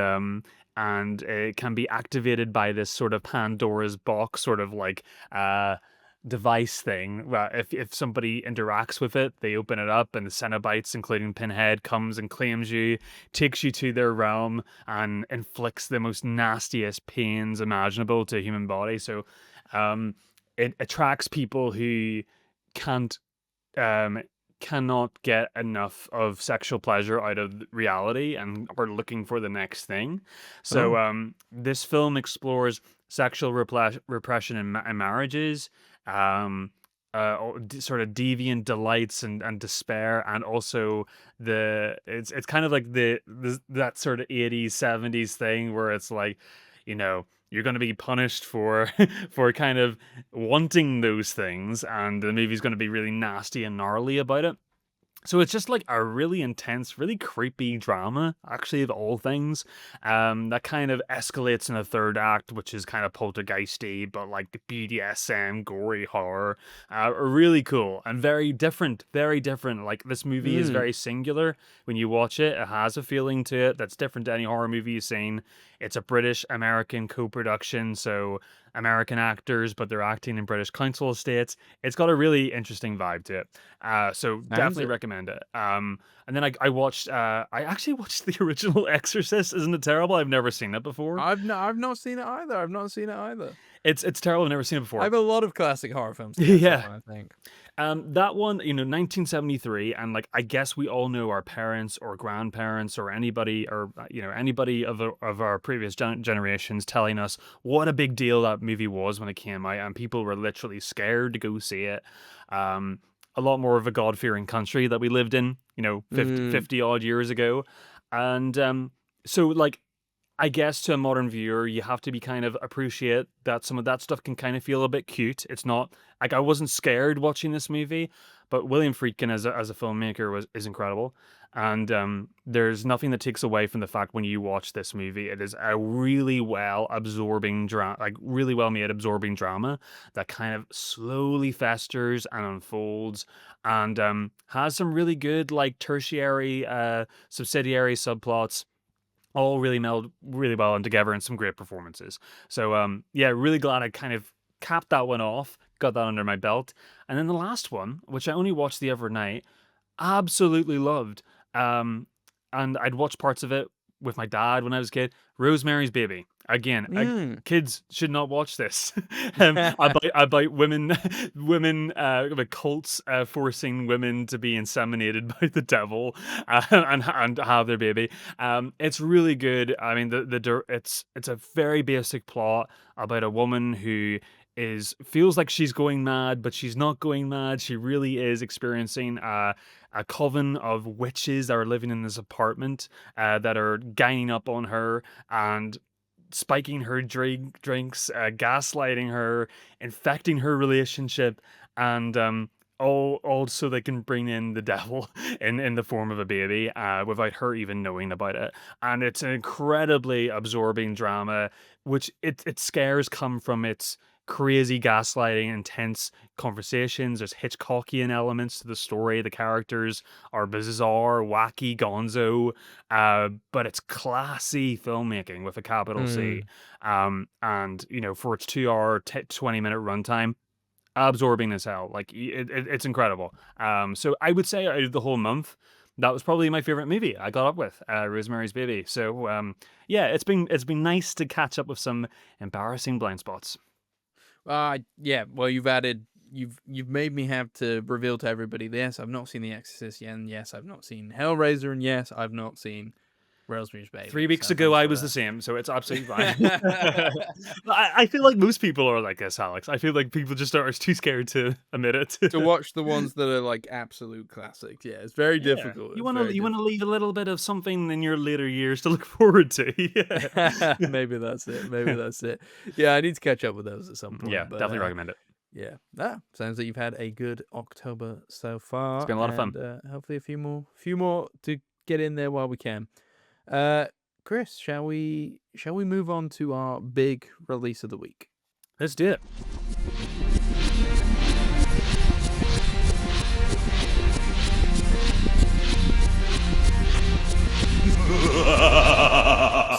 Speaker 2: it can be activated by this sort of Pandora's box, sort of like device thing. Well, if somebody interacts with it, they open it up, and the Cenobites, including Pinhead, comes and claims you, takes you to their realm, and inflicts the most nastiest pains imaginable to a human body. So, um, it attracts people who can't um cannot get enough of sexual pleasure out of reality and are looking for the next thing. So
Speaker 1: Oh.
Speaker 2: this film explores sexual repression in marriages, um sort of deviant delights and despair, and also it's kind of like that sort of 80s 70s thing where it's like, you're going to be punished for for kind of wanting those things, and the movie's going to be really nasty and gnarly about it. So it's just like a really intense, really creepy drama, actually, of all things. That kind of escalates in the third act, which is kind of poltergeisty, but like the BDSM, gory horror. Really cool and very different, very different. Like, this movie is very singular. When you watch it, it has a feeling to it that's different to any horror movie you've seen. It's a British-American co-production, so American actors, but they're acting in British council estates. It's got a really interesting vibe to it. So definitely recommend it. And then I watched. I actually watched the original Exorcist. Isn't it terrible? I've never seen it before.
Speaker 1: I've not seen it either. I've not seen it either.
Speaker 2: It's terrible. I've never seen it before.
Speaker 1: I have a lot of classic horror films.
Speaker 2: Yeah,
Speaker 1: I think.
Speaker 2: that one, 1973, and like, I guess we all know our parents or grandparents or anybody, or anybody of our previous generations telling us what a big deal that movie was when it came out, and people were literally scared to go see it. A lot more of a God-fearing country that we lived in, 50 odd years ago, and so like, I guess to a modern viewer, you have to be kind of appreciate that some of that stuff can kind of feel a bit cute. It's not like, I wasn't scared watching this movie, but William Friedkin as a filmmaker is incredible, and there's nothing that takes away from the fact when you watch this movie, it is a really well absorbing drama, like really well made absorbing drama that kind of slowly festers and unfolds, and has some really good like tertiary, subsidiary subplots, all really meld really well and together, and some great performances. So yeah, really glad I kind of capped that one off, got that under my belt. And then the last one, which I only watched the other night, absolutely loved. And I'd watched parts of it with my dad when I was a kid. Rosemary's Baby. Again, kids should not watch this. About women, about cults forcing women to be inseminated by the devil, and have their baby. It's really good. I mean, it's a very basic plot about a woman who feels like she's going mad, but she's not going mad. She really is experiencing a coven of witches that are living in this apartment, that are ganging up on her and spiking her drinks, gaslighting her, infecting her relationship, and all so they can bring in the devil in the form of a baby, without her even knowing about it. And it's an incredibly absorbing drama, which its scares come from its crazy gaslighting, intense conversations. There's Hitchcockian elements to the story. The characters are bizarre, wacky, gonzo, but it's classy filmmaking with a capital C. And for its 2 hour, 20-minute runtime, absorbing as hell. Like, it's incredible. So I would say out of the whole month, that was probably my favorite movie I got up with, Rosemary's Baby. So yeah, it's been nice to catch up with some embarrassing blind spots.
Speaker 1: Yeah. Well, you've made me have to reveal to everybody. Yes, I've not seen The Exorcist yet, and yes, I've not seen Hellraiser, and yes, I've not seen Rosemary's Baby.
Speaker 2: 3 weeks ago, I was the same, so it's absolutely fine. I feel like most people are like this, Alex. I feel like people just are too scared to admit it.
Speaker 1: To watch the ones that are like absolute classics. Yeah, it's very difficult.
Speaker 2: You want to leave a little bit of something in your later years to look forward to. Yeah.
Speaker 1: Maybe that's it. Yeah, I need to catch up with those at some point.
Speaker 2: Yeah, definitely recommend it.
Speaker 1: Yeah. Sounds like you've had a good October so far.
Speaker 2: It's been a lot of fun.
Speaker 1: Hopefully a few more to get in there while we can. Kris, shall we move on to our big release of the week?
Speaker 2: Let's do it.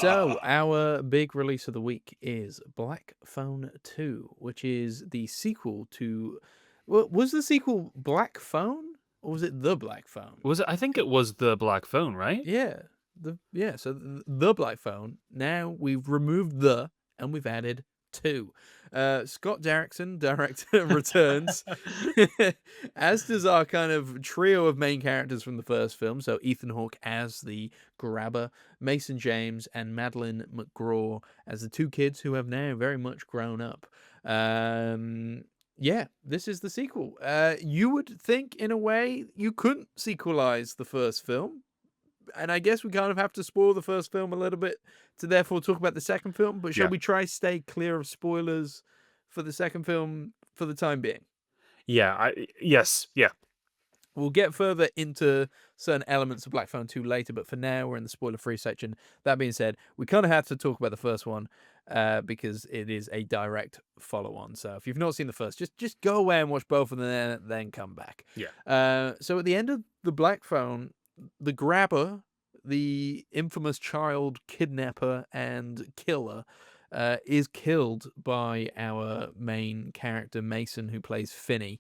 Speaker 1: So, our big release of the week is Black Phone 2, which is the sequel to... Was the sequel Black Phone? Or was it The Black Phone?
Speaker 2: Was it? I think it was The Black Phone, right?
Speaker 1: Yeah. So The Black Phone. Now we've removed the, and we've added 2. Scott Derrickson, director, returns, as does our kind of trio of main characters from the first film. So Ethan Hawke as the grabber, Mason James and Madeline McGraw as the two kids who have now very much grown up. Yeah, this is the sequel. You would think, in a way, you couldn't sequelize the first film. And I guess we kind of have to spoil the first film a little bit to therefore talk about the second film. But shall
Speaker 2: Yeah.
Speaker 1: we try stay clear of spoilers for the second film for the time being?
Speaker 2: Yeah. Yes. Yeah.
Speaker 1: We'll get further into certain elements of Black Phone 2 later, but for now we're in the spoiler-free section. That being said, we kind of have to talk about the first one because it is a direct follow-on. So if you've not seen the first, just go away and watch both of them, then come back.
Speaker 2: Yeah.
Speaker 1: So at the end of the Black Phone, the grabber, the infamous child kidnapper and killer, is killed by our main character Mason, who plays Finney.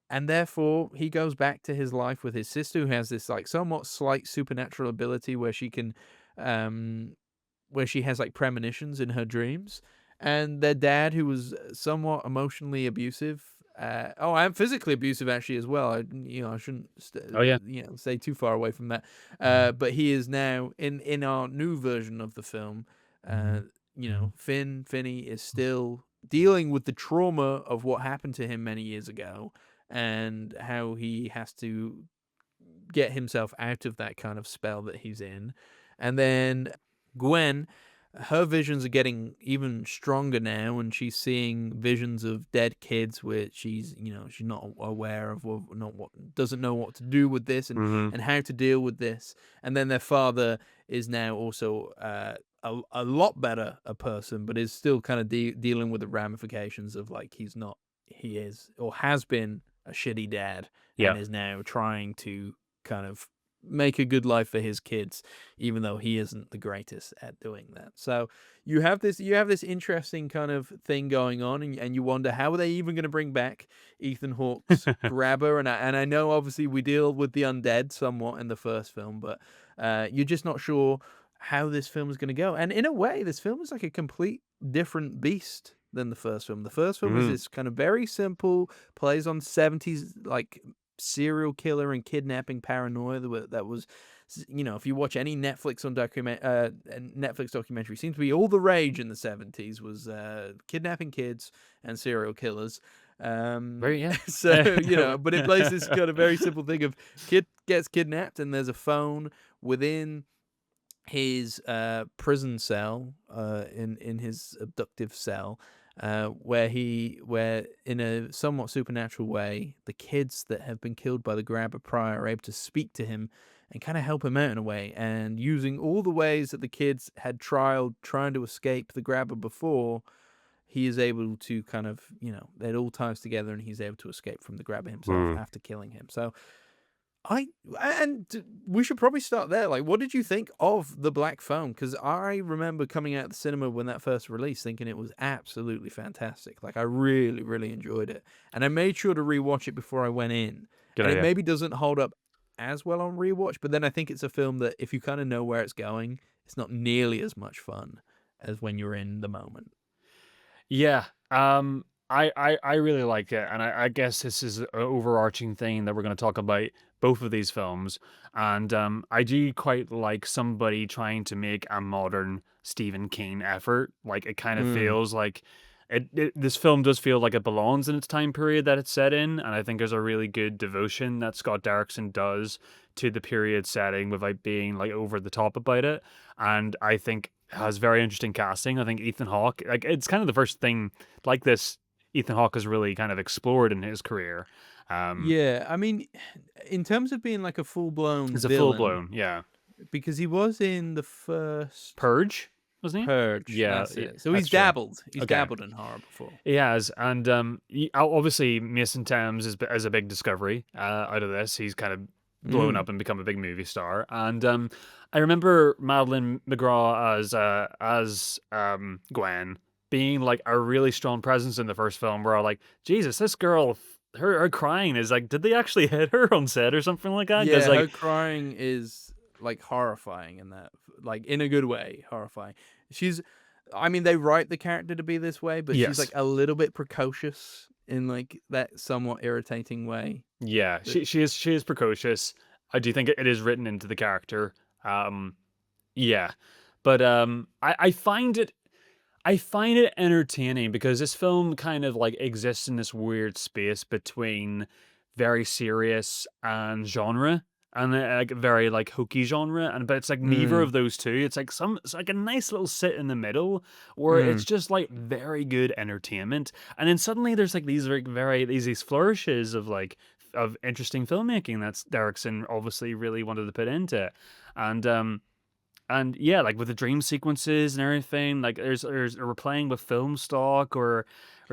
Speaker 1: And therefore, he goes back to his life with his sister, who has this like somewhat slight supernatural ability where she can, where she has like premonitions in her dreams. And their dad, who was somewhat emotionally abusive, and physically abusive actually as well. I shouldn't,
Speaker 2: Oh yeah.
Speaker 1: stay too far away from that. But he is now in our new version of the film. Finney is still dealing with the trauma of what happened to him many years ago, and how he has to get himself out of that kind of spell that he's in. And then Gwen, her visions are getting even stronger now, and she's seeing visions of dead kids, which she's not aware of, or doesn't know what to do with this, and how to deal with this. And then their father is now also a lot better a person, but is still kind of dealing with the ramifications of like he is or has been a shitty dad, and is now trying to kind of make a good life for his kids, even though he isn't the greatest at doing that. So you have this interesting kind of thing going on, and you wonder how are they even going to bring back Ethan Hawke's grabber, and I know obviously we deal with the undead somewhat in the first film, but you're just not sure how this film is going to go. And in a way, this film is like a complete different beast than the first film. The first film was this kind of very simple, plays on 70s like serial killer and kidnapping paranoia that was, if you watch any Netflix documentary, seems to be all the rage in the 70s was kidnapping kids and serial killers. So but it plays this kind of very simple thing of kid gets kidnapped, and there's a phone within his prison cell, in his abductive cell, where in a somewhat supernatural way, the kids that have been killed by the grabber prior are able to speak to him and kind of help him out in a way, and using all the ways that the kids had trying to escape the grabber before, he is able to kind of, it all ties together, and he's able to escape from the grabber himself after killing him. So we should probably start there. Like, what did you think of The Black Phone? Because I remember coming out of the cinema when that first released thinking it was absolutely fantastic. Like, I really, really enjoyed it. And I made sure to rewatch it before I went in.
Speaker 2: Good
Speaker 1: and
Speaker 2: idea.
Speaker 1: It maybe doesn't hold up as well on rewatch, but then I think it's a film that if you kind of know where it's going, it's not nearly as much fun as when you're in the moment.
Speaker 2: Yeah. I really liked it, and I guess this is an overarching thing that we're going to talk about both of these films. And I do quite like somebody trying to make a modern Stephen King effort. Like, it kind of feels like this film does feel like it belongs in its time period that it's set in, and I think there's a really good devotion that Scott Derrickson does to the period setting without being like over the top about it. And I think has very interesting casting. I think Ethan Hawke, like, it's kind of the first thing like this Ethan Hawke has really kind of explored in his career.
Speaker 1: Yeah, I mean, in terms of being like a full-blown
Speaker 2: It's a
Speaker 1: villain,
Speaker 2: full-blown, yeah.
Speaker 1: because he was in the first
Speaker 2: Purge, wasn't he?
Speaker 1: Purge.
Speaker 2: Yeah,
Speaker 1: That's it. So
Speaker 2: that's
Speaker 1: he's
Speaker 2: true.
Speaker 1: dabbled. He's
Speaker 2: Okay.
Speaker 1: dabbled in horror before.
Speaker 2: He has, and obviously Mason Thames is a big discovery out of this. He's kind of blown up and become a big movie star. And I remember Madeline McGraw as Gwen being like a really strong presence in the first film, where I'm like, Jesus, this girl, her crying is like, did they actually hit her on set or something like that?
Speaker 1: Yeah,
Speaker 2: like,
Speaker 1: her crying is like horrifying in that, like in a good way, horrifying. She's I mean, they write the character to be this way, but she's like
Speaker 2: Yes.
Speaker 1: a little bit precocious in like that somewhat irritating way.
Speaker 2: Yeah,
Speaker 1: That
Speaker 2: she is precocious. I do think it is written into the character. Yeah, but I find it entertaining because this film kind of like exists in this weird space between very serious and genre and like very like hokey genre, and but it's like neither
Speaker 1: mm,
Speaker 2: of those two. It's like a nice little sit in the middle where it's
Speaker 1: mm,
Speaker 2: just like very good entertainment, and then suddenly there's like these like these flourishes of like of interesting filmmaking that's Derrickson obviously really wanted to put into it. And yeah, like with the dream sequences and everything, like there's we're playing with film stock or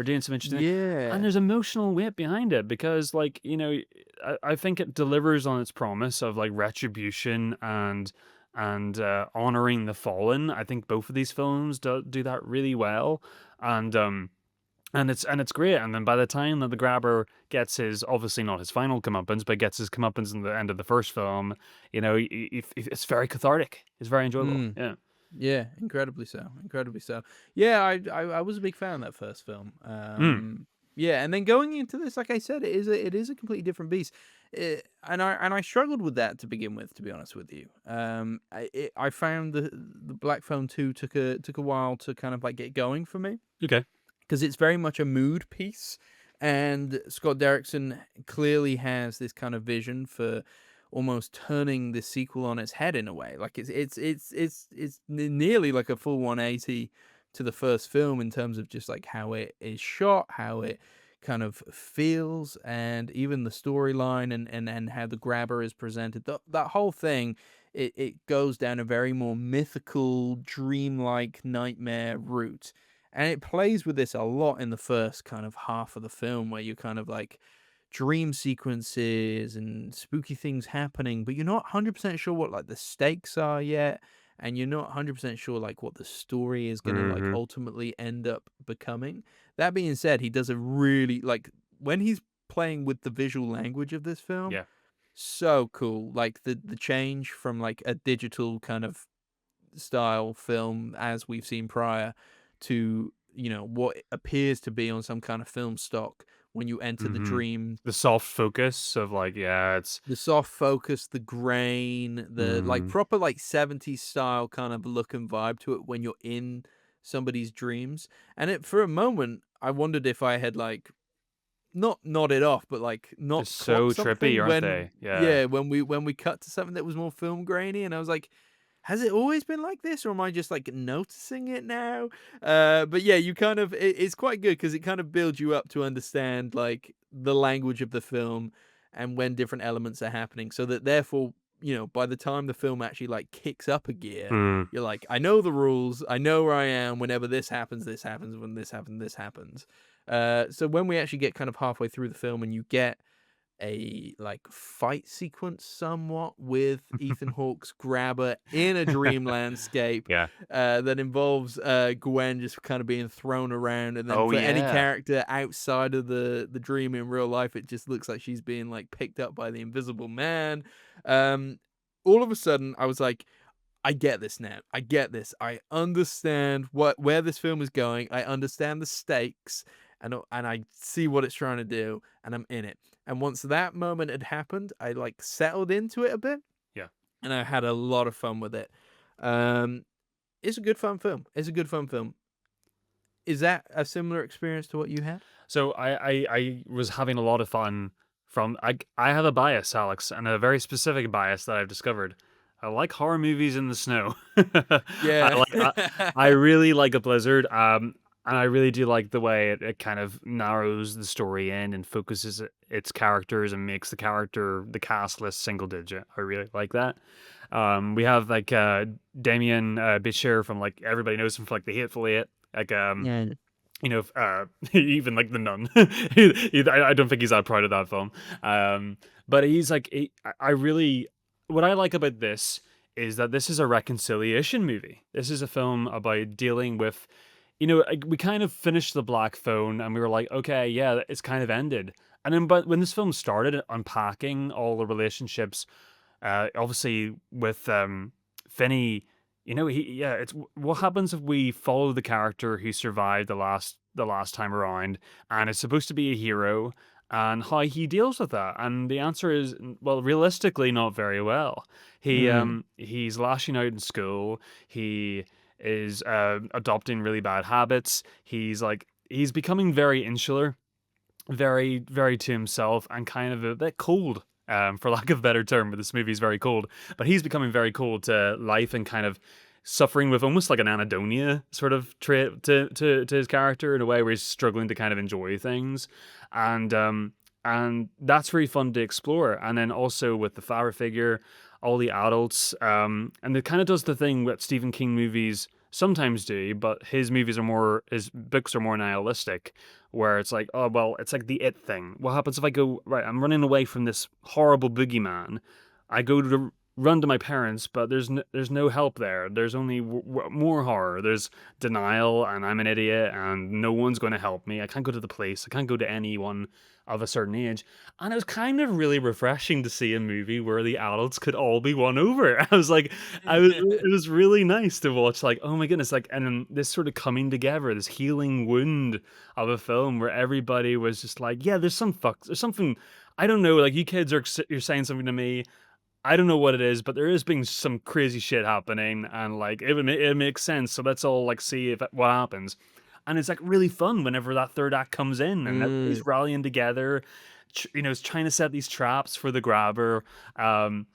Speaker 2: doing some interesting, and
Speaker 1: yeah.
Speaker 2: there's emotional weight behind it because like I think it delivers on its promise of like retribution and honoring the fallen. I think both of these films do that really well, and it's great. And then by the time that the grabber gets his, obviously not his final comeuppance, but gets his comeuppance in the end of the first film, it's very cathartic. It's very enjoyable.
Speaker 1: Mm.
Speaker 2: Yeah.
Speaker 1: Yeah, incredibly so, incredibly so. Yeah, I was a big fan of that first film.
Speaker 2: Mm.
Speaker 1: Yeah, and then going into this, like I said, it is a completely different beast, and I struggled with that to begin with, to be honest with you. I found the Black Phone 2 took a while to kind of like get going for me
Speaker 2: Okay.
Speaker 1: because it's very much a mood piece, and Scott Derrickson clearly has this kind of vision for almost turning the sequel on its head in a way. Like it's nearly like a full 180 to the first film in terms of just like how it is shot, how it kind of feels, and even the storyline and how the grabber is presented. That whole thing, it goes down a very more mythical, dreamlike nightmare route. And it plays with this a lot in the first kind of half of the film where you kind of like dream sequences and spooky things happening, but you're not 100% sure what like the stakes are yet, and you're not 100% sure like what the story is going to like
Speaker 2: Hmm.
Speaker 1: ultimately end up becoming. That being said, he does a really like when he's playing with the visual language of this film,
Speaker 2: Yeah.
Speaker 1: so cool. Like the change from like a digital kind of style film as we've seen prior to what appears to be on some kind of film stock when you enter the
Speaker 2: Hmm.
Speaker 1: dream,
Speaker 2: The soft focus of like, yeah, it's.
Speaker 1: the soft focus, the grain, the like
Speaker 2: Mm.
Speaker 1: proper like 70s style kind of look and vibe to it when you're in somebody's dreams. And it for a moment I wondered if I had like not nodded off, but like not
Speaker 2: Just so
Speaker 1: clocked
Speaker 2: trippy,
Speaker 1: something
Speaker 2: aren't
Speaker 1: when
Speaker 2: they? Yeah.
Speaker 1: yeah, when we cut to something that was more film grainy, and I was like, has it always been like this, or am I just like noticing it now? But yeah, you kind of it's quite good because it kind of builds you up to understand like the language of the film and when different elements are happening, so that therefore by the time the film actually like kicks up a gear,
Speaker 2: Mm.
Speaker 1: you're like, I know the rules, I know where I am. Whenever this happens, this happens. When this happens. So when we actually get kind of halfway through the film and you get a like fight sequence somewhat with Ethan Hawke's grabber in a dream landscape
Speaker 2: Yeah.
Speaker 1: that involves Gwen just kind of being thrown around, and then
Speaker 2: Oh
Speaker 1: for any
Speaker 2: yeah.
Speaker 1: character outside of the dream in real life, it just looks like she's being like picked up by the Invisible Man. Um, all of a sudden, I was like, I get this now. I get this. I understand where this film is going. I understand the stakes, and I see what it's trying to do, and I'm in it. And once that moment had happened, I like settled into it a bit,
Speaker 2: Yeah.
Speaker 1: and I had a lot of fun with it. Um, it's a good fun film. It's a good fun film. Is that a similar experience to what you had?
Speaker 2: So I was having a lot of fun from I have a bias, Alex, and a very specific bias that I've discovered. I like horror movies in the snow.
Speaker 1: Yeah.
Speaker 2: I really like a blizzard. And I really do like the way it kind of narrows the story in and focuses its characters and makes the cast list single digit. I really like that. We have like Damien Bichir from like everybody knows him from like The Hateful Eight. Like
Speaker 1: Yeah.
Speaker 2: even like the nun. I don't think he's that proud of that film. But he's like, I really, what I like about this is that this is a reconciliation movie. This is a film about dealing with, like, we kind of finished The Black Phone and we were like, okay, yeah, it's kind of ended. And then, but when this film started unpacking all the relationships, obviously with Finney It's what happens if we follow the character who survived the last time around, and is supposed to be a hero, and how he deals with that. And the answer is, well, realistically, not very well.
Speaker 1: Mm.
Speaker 2: He's lashing out in school. He is adopting really bad habits. He's becoming very insular, very, very to himself, and kind of a bit cold, for lack of a better term. But this movie is very cold. But he's becoming very cold to life, and kind of suffering with almost like an anedonia sort of trait to his character, in a way where he's struggling to kind of enjoy things, and that's very fun to explore. And then also with the father figure, all the adults, and it kind of does the thing that Stephen King movies sometimes do, but his books are more nihilistic, where it's like, oh well, it's like the it thing. What happens if I go, right, I'm running away from this horrible boogeyman. I go to run to my parents, but there's no help there. There's only more horror. There's denial, and I'm an idiot, and no one's going to help me. I can't go to the police. I can't go to anyone of a certain age. And it was kind of really refreshing to see a movie where the adults could all be won over. It was really nice to watch, like, oh my goodness, like, and then this sort of coming together, this healing wound of a film where everybody was just like, yeah, there's something, I don't know, like, you kids you're saying something to me. I don't know what it is, but there is being some crazy shit happening, and like it makes sense. So let's all like see if what happens. And it's like really fun whenever that third act comes in, and
Speaker 1: Mm.
Speaker 2: everybody's rallying together. Is trying to set these traps for the grabber. Um,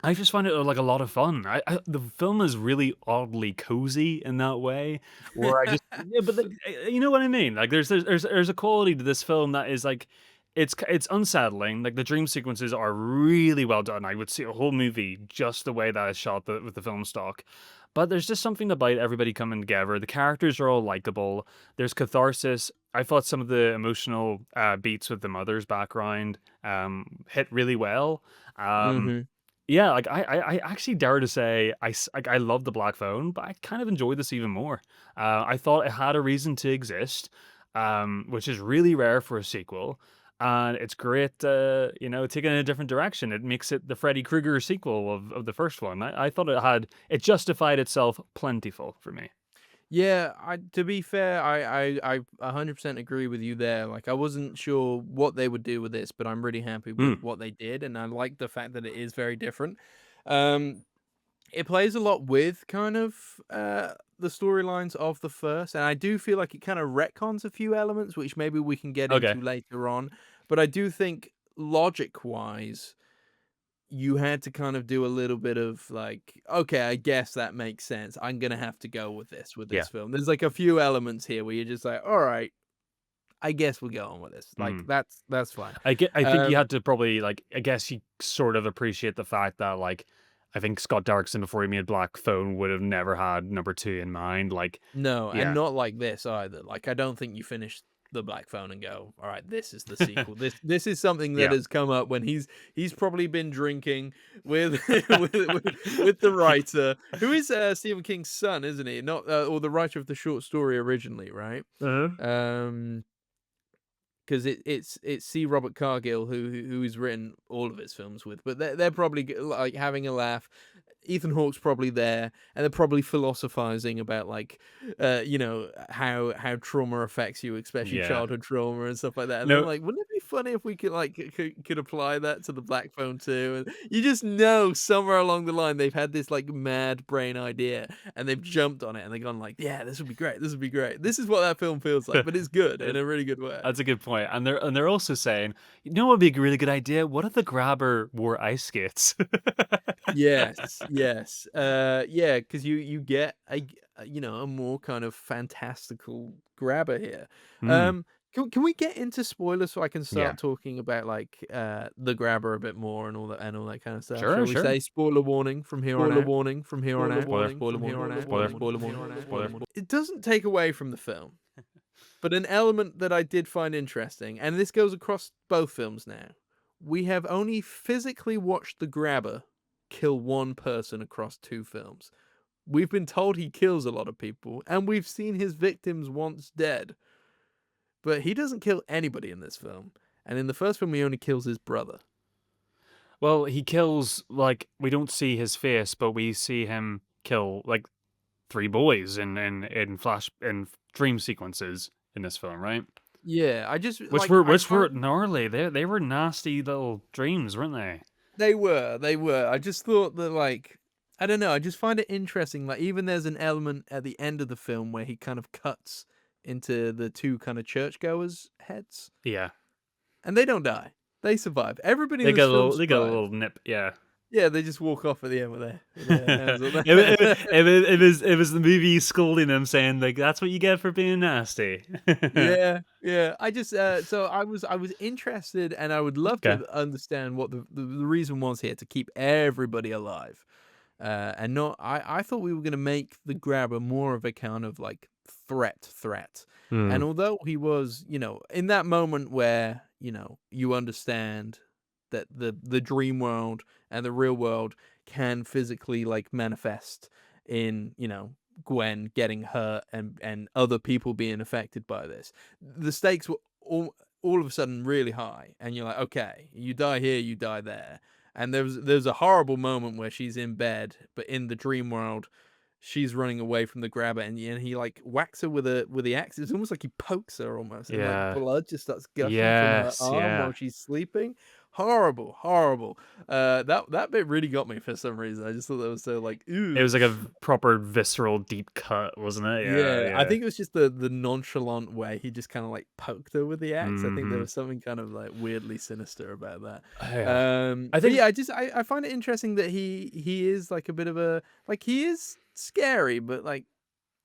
Speaker 2: I just find it like a lot of fun. The film is really oddly cozy in that way, where I just yeah, but like, you know what I mean. Like there's a quality to this film that is like it's unsettling. Like the dream sequences are really well done. I would see a whole movie just the way that is shot with the film stock. But there's just something about everybody coming together. The characters are all likable. There's catharsis. I thought some of the emotional beats with the mother's background hit really well. Um,
Speaker 1: Mhm.
Speaker 2: yeah, like I actually dare to say I love the Black Phone, but I kind of enjoyed this even more. I thought it had a reason to exist, which is really rare for a sequel, and it's great. Taking in a different direction. It makes it the Freddy Krueger sequel of the first one. I thought it justified itself plentiful for me.
Speaker 1: Yeah, to be fair, I 100% agree with you there. Like, I wasn't sure what they would do with this, but I'm really happy with
Speaker 2: Mm,
Speaker 1: what they did, and I like the fact that it is very different. Um, it plays a lot with kind of the storylines of the first, and I do feel like it kind of retcons a few elements, which maybe we can get
Speaker 2: okay.
Speaker 1: into later on. But I do think logic-wise, you had to kind of do a little bit of like, okay, I guess that makes sense. I'm gonna have to go with
Speaker 2: Yeah.
Speaker 1: this film. There's like a few elements here where you're just like, all right, I guess we're going with this. Like
Speaker 2: Mm.
Speaker 1: that's fine.
Speaker 2: I think you
Speaker 1: Um,
Speaker 2: had to probably like I guess you sort of appreciate the fact that like I think Scott Derrickson before he made Black Phone would have never had number two in mind. Like,
Speaker 1: no, and
Speaker 2: yeah,
Speaker 1: not like this either. Like I don't think you finish the Black Phone and go, all right, this is the sequel. This is something that
Speaker 2: yeah,
Speaker 1: has come up when he's probably been drinking with with the writer who is Stephen King's son, isn't he? Not or the writer of the short story originally, right?
Speaker 2: uh-huh.
Speaker 1: Um, because it's C. Robert Cargill who's written all of his films with, but they're probably like having a laugh. Ethan Hawke's probably there, and they're probably philosophizing about like, how trauma affects you, especially
Speaker 2: Yeah.
Speaker 1: childhood trauma and stuff like that. And I'm
Speaker 2: No,
Speaker 1: like, wouldn't it be funny if we could like could apply that to the Black Phone too? And you just know somewhere along the line they've had this like mad brain idea, and they've jumped on it, and they've gone like, yeah, this would be great. This would be great. This is what that film feels like, but it's good in
Speaker 2: it-
Speaker 1: a really good way.
Speaker 2: that's a good point. And they're also saying, you know, what would be a really good idea? What if the grabber wore ice skates?
Speaker 1: Yes, yes. Yeah, because you get a more kind of fantastical grabber here.
Speaker 2: Hmm.
Speaker 1: Can we get into spoilers so I can
Speaker 2: Yeah.
Speaker 1: start talking about like the grabber a bit more and all that kind of stuff?
Speaker 2: Sure.
Speaker 1: Shall we
Speaker 2: Sure.
Speaker 1: say spoiler warning from here on
Speaker 2: Spoiler
Speaker 1: out?
Speaker 2: warning from here on out. Spoiler.
Speaker 1: Spoiler warning from here on out.
Speaker 2: Spoiler.
Speaker 1: Spoiler warning.
Speaker 2: Spoiler. Spoiler.
Speaker 1: It doesn't take away from the film, but an element that I did find interesting, and this goes across both films now. We have only physically watched the grabber kill one person across two films. We've been told he kills a lot of people, and we've seen his victims once dead. But he doesn't kill anybody in this film. And in the first film, he only kills his brother.
Speaker 2: Well, he kills, like, we don't see his face, but we see him kill like 3 boys in dream sequences in this film, right?
Speaker 1: Yeah, I just
Speaker 2: Which
Speaker 1: like
Speaker 2: were
Speaker 1: I
Speaker 2: which were
Speaker 1: find
Speaker 2: gnarly. They were nasty little dreams, weren't they?
Speaker 1: they were. I just thought that like I don't know. I just find it interesting. Like even there's an element at the end of the film where he kind of cuts into the two kind of churchgoers' heads,
Speaker 2: Yeah.
Speaker 1: and they don't die. They survive. Everybody in this film
Speaker 2: They got a
Speaker 1: survives.
Speaker 2: little nip, yeah.
Speaker 1: Yeah, they just walk off at the end with their hands on
Speaker 2: It was the movie scolding them, saying like that's what you get for being nasty.
Speaker 1: Yeah, yeah. I just so I was interested, and I would love
Speaker 2: Okay.
Speaker 1: to understand what the reason was here to keep everybody alive, and not. I thought we were gonna make the grabber more of a kind of like threat, and
Speaker 2: Hmm.
Speaker 1: although he was, in that moment where you understand that the dream world and the real world can physically like manifest in Gwen getting hurt and other people being affected by this. The stakes were all of a sudden really high, and you're like, okay, you die here, you die there. And there's a horrible moment where she's in bed, but in the dream world, she's running away from the grabber, and he like whacks her with the axe. It's almost like he pokes her almost, and like
Speaker 2: Yeah.
Speaker 1: blood just starts gushing from her
Speaker 2: Yes,
Speaker 1: arm
Speaker 2: yeah.
Speaker 1: while she's sleeping. Horrible, horrible. That bit really got me for some reason. I just thought that was so like,
Speaker 2: It
Speaker 1: ooh.
Speaker 2: was like a proper visceral deep cut, wasn't it? Yeah,
Speaker 1: Yeah, I
Speaker 2: yeah.
Speaker 1: think it was just the nonchalant way he just kinda, like, poked her with the axe. I think there
Speaker 2: Mhm.
Speaker 1: was something kind of, like, weirdly sinister about that.
Speaker 2: Yeah. I
Speaker 1: But
Speaker 2: think
Speaker 1: yeah, I find it interesting that he is, like, a bit of a like, he is scary, but, like,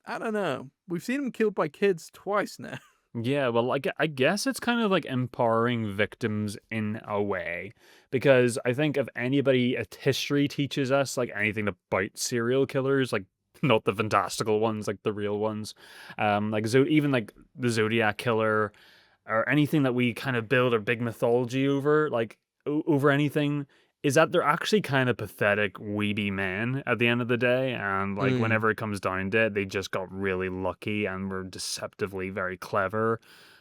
Speaker 1: I don't know. We've seen him killed by kids twice now.
Speaker 2: yeah, well, like I guess it's kind of like empowering victims in a way because I think if anybody if history teaches us like anything about serial killers, like not the fantastical ones, like the real ones, like even like the Zodiac killer or anything that we kind of build a big mythology over, like over anything, is that they're actually kind of pathetic, weedy men at the end of the day. And like
Speaker 1: Mm,
Speaker 2: whenever it comes down to it, they just got really lucky and were deceptively very clever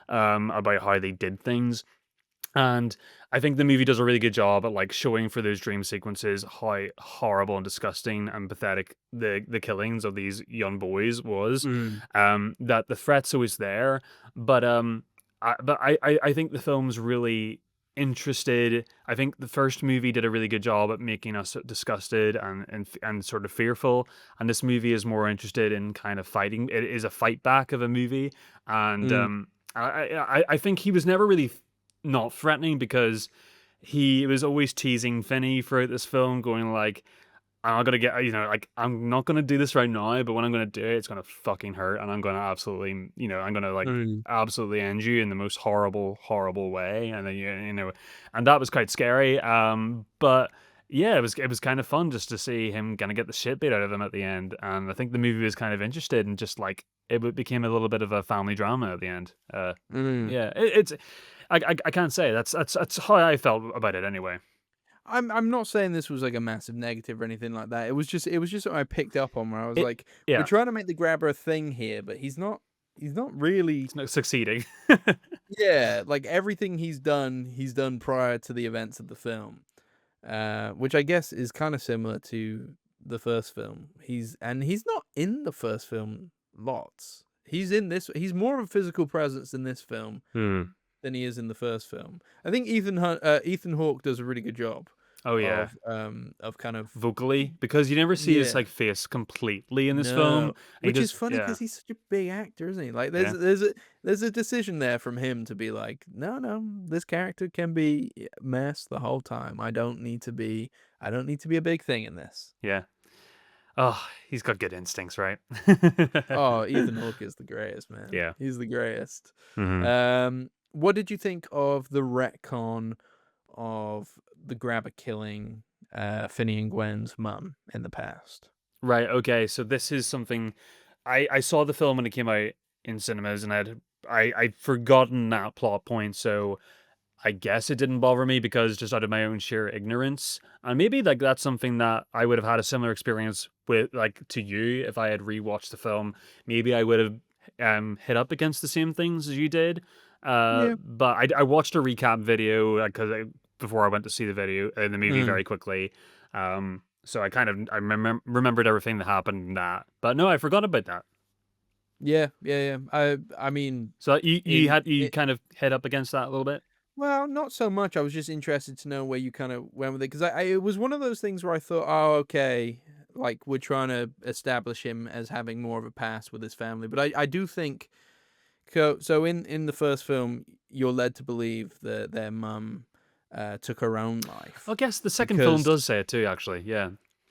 Speaker 2: about how they did things. And I think the movie does a really good job at like showing for those dream sequences how horrible and disgusting and pathetic the killings of these young boys was.
Speaker 1: mm,
Speaker 2: That the threat's always there, but I think the film's really interested. I think the first movie did a really good job at making us disgusted and sort of fearful, and this movie is more interested in kind of fighting. It is a fight back of a movie, and
Speaker 1: mm.
Speaker 2: I think he was never really not threatening because he was always teasing Finney throughout this film, going like, "I'm not gonna get, like I'm not gonna do this right now, but when I'm gonna do it, it's gonna fucking hurt, and I'm gonna absolutely, I'm gonna like
Speaker 1: Mm.
Speaker 2: absolutely end you in the most horrible, horrible way." And then and that was quite scary. But yeah, it was kind of fun just to see him gonna get the shit beat out of him at the end, and I think the movie was kind of interested in just like became a little bit of a family drama at the end.
Speaker 1: Mm.
Speaker 2: Yeah, it's I can't say that's how I felt about it anyway.
Speaker 1: I'm not saying this was like a massive negative or anything like that. It was just something I picked up on where I was
Speaker 2: It
Speaker 1: like, we're
Speaker 2: yeah,
Speaker 1: trying to make the grabber a thing here, but he's not really.
Speaker 2: it's not succeeding.
Speaker 1: Yeah, like everything he's done prior to the events of the film. Which I guess is kind of similar to the first film. He's not in the first film lots. He's in this. He's more of a physical presence in this film
Speaker 2: Hmm.
Speaker 1: than he is in the first film. I think Ethan Hawke does a really good job
Speaker 2: Oh yeah,
Speaker 1: of kind of
Speaker 2: vocally because you never see his
Speaker 1: yeah.
Speaker 2: like face completely in this film.
Speaker 1: No,
Speaker 2: And he
Speaker 1: which is
Speaker 2: just
Speaker 1: funny
Speaker 2: yeah
Speaker 1: because he's such a big actor, isn't he? Like,
Speaker 2: yeah
Speaker 1: there's a decision there from him to be like, no, no, this character can be mess the whole time. I don't need to be a big thing in this.
Speaker 2: yeah. Oh, he's got good instincts, right?
Speaker 1: Oh, Ethan Hawke is the greatest, man.
Speaker 2: Yeah.
Speaker 1: He's the greatest.
Speaker 2: Hmm.
Speaker 1: What did you think of the retcon of the grabber killing Finney and Gwen's mum in the past?
Speaker 2: Right. Okay. So this is something I saw the film when it came out in cinemas, and I'd forgotten that plot point. So I guess it didn't bother me because just out of my own sheer ignorance. And maybe like that's something that I would have had a similar experience with like to you if I had rewatched the film. Maybe I would have hit up against the same things as you did.
Speaker 1: Yeah.
Speaker 2: But I watched a recap video because before I went to see the video the movie
Speaker 1: Mm.
Speaker 2: very quickly. So I remembered everything that happened in that. But no, I forgot about that.
Speaker 1: Yeah, yeah, yeah. I mean,
Speaker 2: So you
Speaker 1: in
Speaker 2: had you
Speaker 1: it.
Speaker 2: kind of head up against that a little bit.
Speaker 1: Well, not so much. I was just interested to know where you kind of went with it because it was one of those things where I thought, oh, okay, like we're trying to establish him as having more of a past with his family. But I do think so. In the first film, you're led to believe that their mum took her own life
Speaker 2: I guess the second film
Speaker 1: because
Speaker 2: does say it too. Actually, yeah.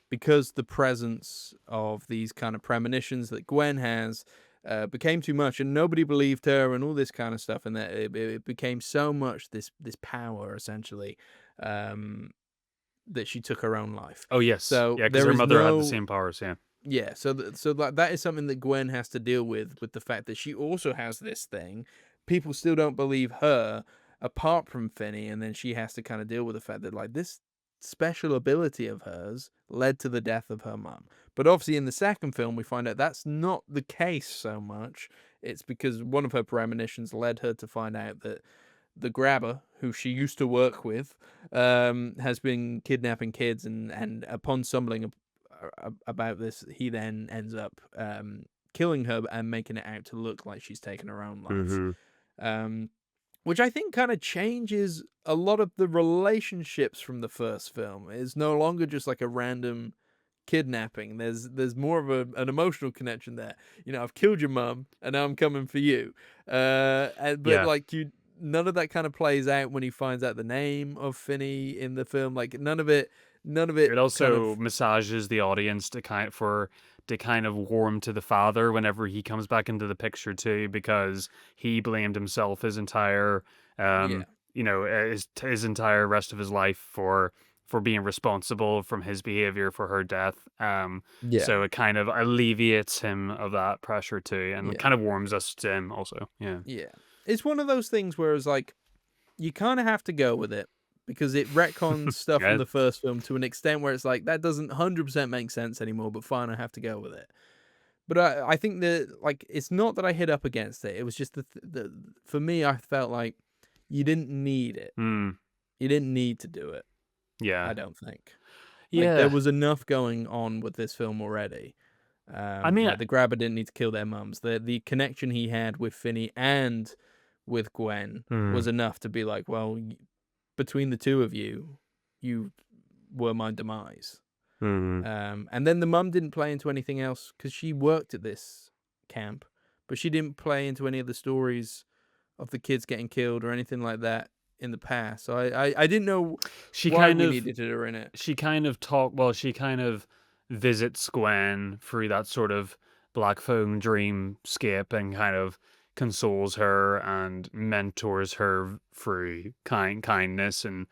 Speaker 1: the presence of these kind of premonitions that Gwen has became too much, and nobody believed her, and all this kind of stuff, and that it became so much this power essentially um, that she took her own life.
Speaker 2: Oh yes,
Speaker 1: So
Speaker 2: yeah, because
Speaker 1: there
Speaker 2: her
Speaker 1: is
Speaker 2: mother had the
Speaker 1: no
Speaker 2: same powers. Yeah.
Speaker 1: yeah, so that is something that Gwen has to deal with the fact that she also has this thing. People still don't believe her, apart from Finney, and then she has to kind of deal with the fact that like this special ability of hers led to the death of her mum. But obviously, in the second film, we find out that's not the case so much. It's because one of her premonitions led her to find out that the grabber, who she used to work with, has been kidnapping kids, and upon stumbling about this, he then ends up killing her and making it out to look like she's taken her own life.
Speaker 2: Mm-hmm.
Speaker 1: Um, which I think kind of changes a lot of the relationships from the first film. It's no longer just like a random kidnapping. There's more of an emotional connection there. You know, I've killed your mum and now I'm coming for you. But
Speaker 2: Yeah.
Speaker 1: like none of that kind of plays out when he finds out the name of Finney in the film. Like none of it
Speaker 2: It
Speaker 1: kind
Speaker 2: also
Speaker 1: of
Speaker 2: massages the audience to kind of warm to the father whenever he comes back into the picture too, because he blamed himself his entire,
Speaker 1: yeah,
Speaker 2: his entire rest of his life for being responsible from his behavior for her death.
Speaker 1: yeah,
Speaker 2: So it kind of alleviates him of that pressure too, and
Speaker 1: yeah,
Speaker 2: kind of warms us to him also. Yeah.
Speaker 1: yeah. It's one of those things where it's like you kind of have to go with it because it retcons stuff from
Speaker 2: Yeah.
Speaker 1: the first film to an extent where it's like that doesn't 100% make sense anymore, but fine, I have to go with it. But I think that like it's not that I hit up against it. It was just the for me I felt like you didn't need it.
Speaker 2: Hmm.
Speaker 1: You didn't need to do it.
Speaker 2: Yeah.
Speaker 1: I don't think. Like there
Speaker 2: Yeah.
Speaker 1: was enough going on with this film already.
Speaker 2: I mean,
Speaker 1: Like the grabber didn't need to kill their mums. The connection he had with Finney and with Gwen
Speaker 2: hmm.
Speaker 1: was enough to be like, well, between the two of you, you were my demise.
Speaker 2: Hmm.
Speaker 1: And then the mum didn't play into anything else because she worked at this camp, but she didn't play into any of the stories of the kids getting killed or anything like that in the past. So I didn't know
Speaker 2: She
Speaker 1: why
Speaker 2: kind
Speaker 1: we
Speaker 2: of
Speaker 1: needed her in it.
Speaker 2: she kind of visits Gwen through that sort of black phone dreamscape and kind of consoles her and mentors her through kindness and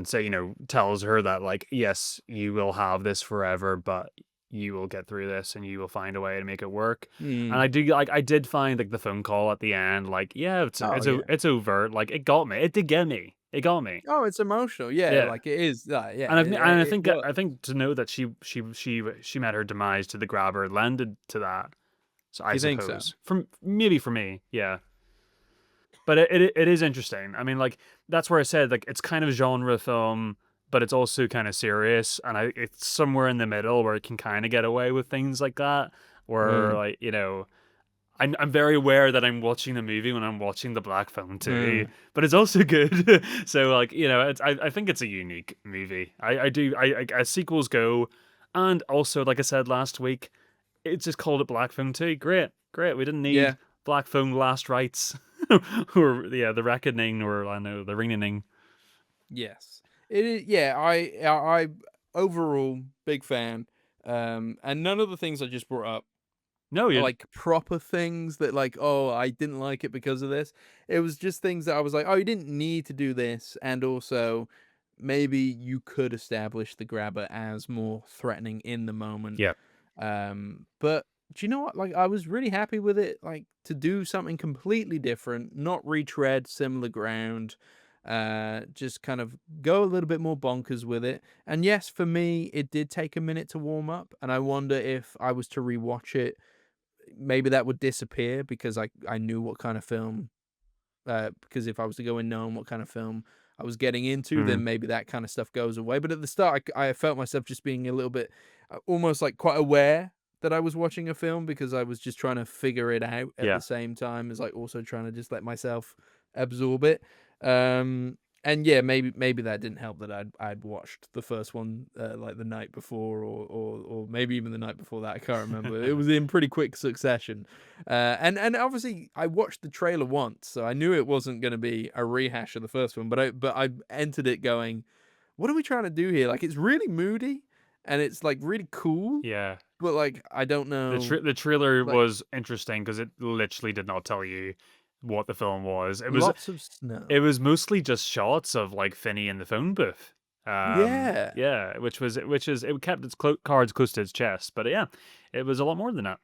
Speaker 2: say, tells her that like, yes, you will have this forever, but you will get through this and you will find a way to make it work. And
Speaker 1: Mm.
Speaker 2: I did find like the phone call at the end, like, yeah,
Speaker 1: Oh yeah.
Speaker 2: it's overt. Like it got me. It did get me. It got me.
Speaker 1: Oh, it's emotional. Yeah,
Speaker 2: Yeah.
Speaker 1: like it is. Yeah,
Speaker 2: And I
Speaker 1: it
Speaker 2: think
Speaker 1: was.
Speaker 2: I think to know that she met her demise to the grabber lended to that. So
Speaker 1: Do
Speaker 2: I
Speaker 1: you think so?
Speaker 2: suppose maybe for me, yeah. But it is interesting. I mean, like that's where I said like it's kind of genre film, but it's also kind of serious, and it's somewhere in the middle where it can kind of get away with things like that, where
Speaker 1: Mm.
Speaker 2: like I'm very aware that I'm watching the movie when I'm watching the black phone too,
Speaker 1: Mm.
Speaker 2: but it's also good. So like I think it's a unique movie. As sequels go, and also like I said last week, it's just called it Black Phone 2. Great, great. We didn't need
Speaker 1: Yeah.
Speaker 2: Black Phone Last Rites, or yeah, the Reckoning, or I know the Ringing.
Speaker 1: Yes. It is. Yeah. I overall big fan. And none of the things I just brought up
Speaker 2: No, you.
Speaker 1: like proper things that like, oh, I didn't like it because of this. It was just things that I was like, oh, you didn't need to do this, and also maybe you could establish the grabber as more threatening in the moment.
Speaker 2: Yeah.
Speaker 1: But do you know what? Like I was really happy with it, like to do something completely different, not retread similar ground. Just kind of go a little bit more bonkers with it. And yes, for me, it did take a minute to warm up, and I wonder if I was to rewatch it maybe that would disappear because I knew what kind of film because if I was to go in knowing what kind of film I was getting into, then maybe that kind of stuff goes away. But at the start, I felt myself just being a little bit, almost like quite aware that I was watching a film because I was just trying to figure it out at
Speaker 2: Yeah.
Speaker 1: the same time as like also trying to just let myself absorb it. And yeah, maybe that didn't help that I'd watched the first one like the night before, or maybe even the night before that. I can't remember. It was in pretty quick succession, and obviously I watched the trailer once, so I knew it wasn't going to be a rehash of the first one. But I entered it going, what are we trying to do here? Like it's really moody, and it's like really cool,
Speaker 2: Yeah.
Speaker 1: but like I don't know,
Speaker 2: The trailer
Speaker 1: like
Speaker 2: was interesting because it literally did not tell you what the film was.
Speaker 1: lots of
Speaker 2: It
Speaker 1: snow.
Speaker 2: was mostly just shots of like Finney in the phone booth.
Speaker 1: Yeah,
Speaker 2: Yeah, which is it kept its cards close to its chest, but yeah, it was a lot more than that.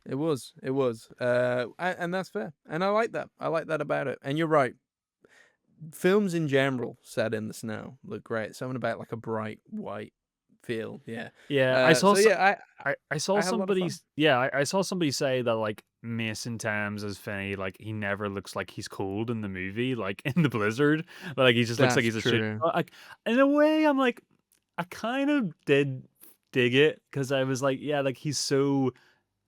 Speaker 1: it was, and that's fair, and I like that. I like that about it. And you're right. Films in general set in the snow look great. Something about like a bright white feel. Yeah.
Speaker 2: Yeah,
Speaker 1: So yeah,
Speaker 2: I saw
Speaker 1: I had a lot of
Speaker 2: somebody
Speaker 1: fun.
Speaker 2: I saw somebody say that like Mason Thames as Finney, like he never looks like he's cold in the movie, like in the blizzard, but like he just looks like
Speaker 1: That's
Speaker 2: he's a shit.
Speaker 1: true.
Speaker 2: Like in a way, I'm like I kind of did dig it because I was like, yeah, like he's so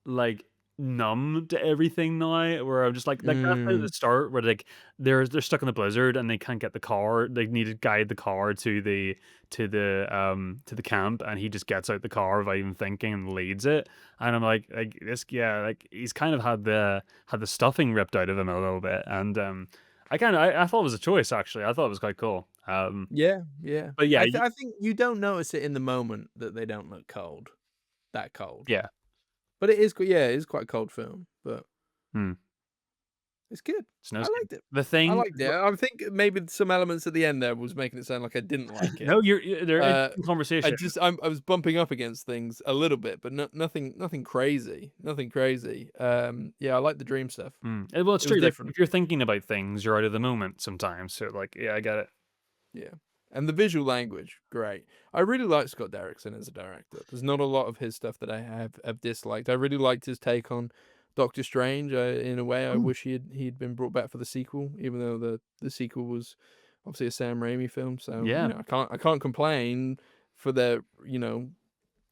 Speaker 2: like numb to everything now where I'm just like that bit at the
Speaker 1: Mm,
Speaker 2: start where like they're stuck in the blizzard and they can't get the car. They need to guide the car to the camp and he just gets out the car without even thinking and leads it. And I'm like this yeah, like he's kind of had the stuffing ripped out of him a little bit. And I thought it was a choice actually. I thought it was quite cool.
Speaker 1: yeah, yeah.
Speaker 2: But yeah,
Speaker 1: I think you don't notice it in the moment that they don't look cold, that cold.
Speaker 2: yeah.
Speaker 1: But it is, yeah, it is quite a cold film, but
Speaker 2: Hmm.
Speaker 1: it's good. I
Speaker 2: Snowskin.
Speaker 1: liked it.
Speaker 2: The
Speaker 1: I
Speaker 2: thing
Speaker 1: liked it. I think maybe some elements at the end there was making it sound like I didn't like it.
Speaker 2: no, they're
Speaker 1: Uh,
Speaker 2: interesting conversation.
Speaker 1: I was bumping up against things a little bit, but nothing crazy, nothing crazy. Yeah, I like the dream stuff.
Speaker 2: Well, it's
Speaker 1: It was
Speaker 2: true. Like
Speaker 1: different.
Speaker 2: if you're thinking about things, you're out of the moment sometimes. So, like, yeah, I get it.
Speaker 1: Yeah, and the visual language, great. I really like Scott Derrickson as a director. There's not a lot of his stuff that I have disliked. I really liked his take on Doctor Strange. In a way, I
Speaker 2: Mm.
Speaker 1: wish he'd been brought back for the sequel, even though the sequel was obviously a Sam Raimi film. So
Speaker 2: Yeah,
Speaker 1: I can't complain for their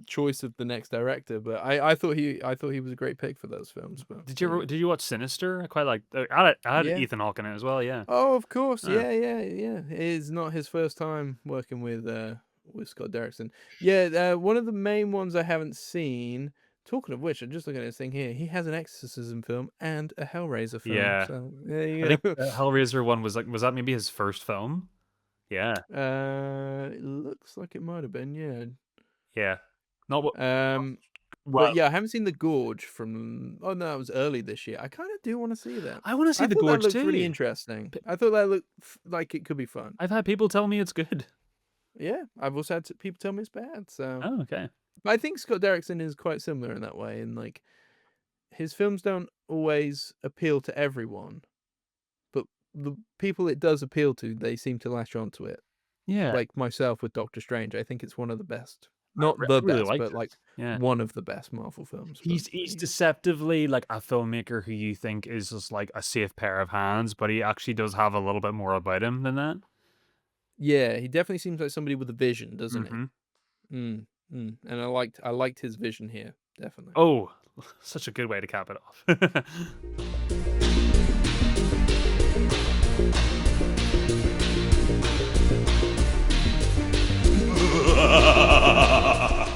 Speaker 1: choice of the next director. But I thought he was a great pick for those films. But yeah.
Speaker 2: did you watch Sinister? I quite like. I had
Speaker 1: Yeah.
Speaker 2: Ethan Hawke in it as well. Yeah.
Speaker 1: Oh, of course.
Speaker 2: Yeah.
Speaker 1: Yeah. It is not his first time working with Scott Derrickson. Yeah, one of the main ones I haven't seen. Talking of which, I'm just looking at this thing here. He has an exorcism film and a Hellraiser film.
Speaker 2: Yeah.
Speaker 1: So there
Speaker 2: I
Speaker 1: you
Speaker 2: think
Speaker 1: go.
Speaker 2: Hellraiser one was that maybe his first film? Yeah.
Speaker 1: It looks like it might have been. Yeah.
Speaker 2: Yeah. Not what.
Speaker 1: Um,
Speaker 2: Well,
Speaker 1: but yeah, I haven't seen The Gorge from. Oh no, it was early this year. I kind of do want to see that.
Speaker 2: I want to see
Speaker 1: I
Speaker 2: The
Speaker 1: thought that
Speaker 2: Gorge
Speaker 1: looked really
Speaker 2: too.
Speaker 1: interesting. I thought that looked like it could be fun.
Speaker 2: I've had people tell me it's good.
Speaker 1: Yeah, I've also had people tell me it's bad. So,
Speaker 2: Oh, okay.
Speaker 1: but I think Scott Derrickson is quite similar in that way. And like his films don't always appeal to everyone, but the people it does appeal to, they seem to latch onto it.
Speaker 2: Yeah.
Speaker 1: Like myself with Doctor Strange, I think it's one of the best,
Speaker 2: I
Speaker 1: not the
Speaker 2: really
Speaker 1: best,
Speaker 2: liked
Speaker 1: but
Speaker 2: it.
Speaker 1: like
Speaker 2: Yeah.
Speaker 1: one of the best Marvel films. But there
Speaker 2: He's
Speaker 1: you go.
Speaker 2: deceptively like a filmmaker who you think is just like a safe pair of hands, but he actually does have a little bit more about him than that.
Speaker 1: Yeah, he definitely seems like somebody with a vision, doesn't he?
Speaker 2: Hmm.
Speaker 1: And I liked his vision here, definitely.
Speaker 2: Oh, such a good way to cap it off.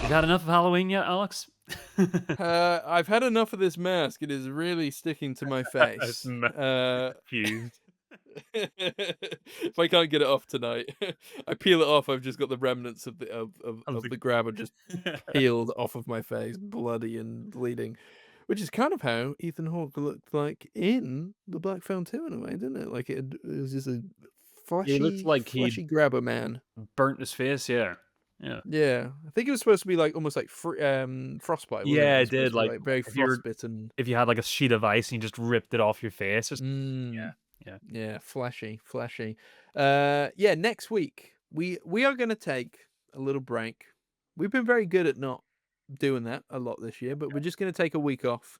Speaker 2: You had enough of Halloween yet, Alex?
Speaker 1: I've had enough of this mask. It is really sticking to my face.
Speaker 2: Confused.
Speaker 1: If I can't get it off tonight, I peel it off. I've just got the remnants of
Speaker 2: Of
Speaker 1: the grabber just peeled off of my face, bloody and bleeding. Which is kind of how Ethan Hawke looked like in The Black Phone 2 in a way, didn't it? Like it was just a
Speaker 2: He looks like he
Speaker 1: fleshy grabber man.
Speaker 2: burnt his face. Yeah, yeah,
Speaker 1: Yeah, I think it was supposed to be like almost like frostbite, wasn't it?
Speaker 2: yeah.
Speaker 1: It
Speaker 2: It
Speaker 1: was supposed
Speaker 2: did.
Speaker 1: to be
Speaker 2: Like
Speaker 1: like very frostbitten.
Speaker 2: if you had like a sheet of ice and you just ripped it off your face, just yeah,
Speaker 1: Mm.
Speaker 2: yeah.
Speaker 1: Yeah, fleshy. Yeah, next week we are gonna take a little break. We've been very good at not doing that a lot this year, but we're just gonna take a week off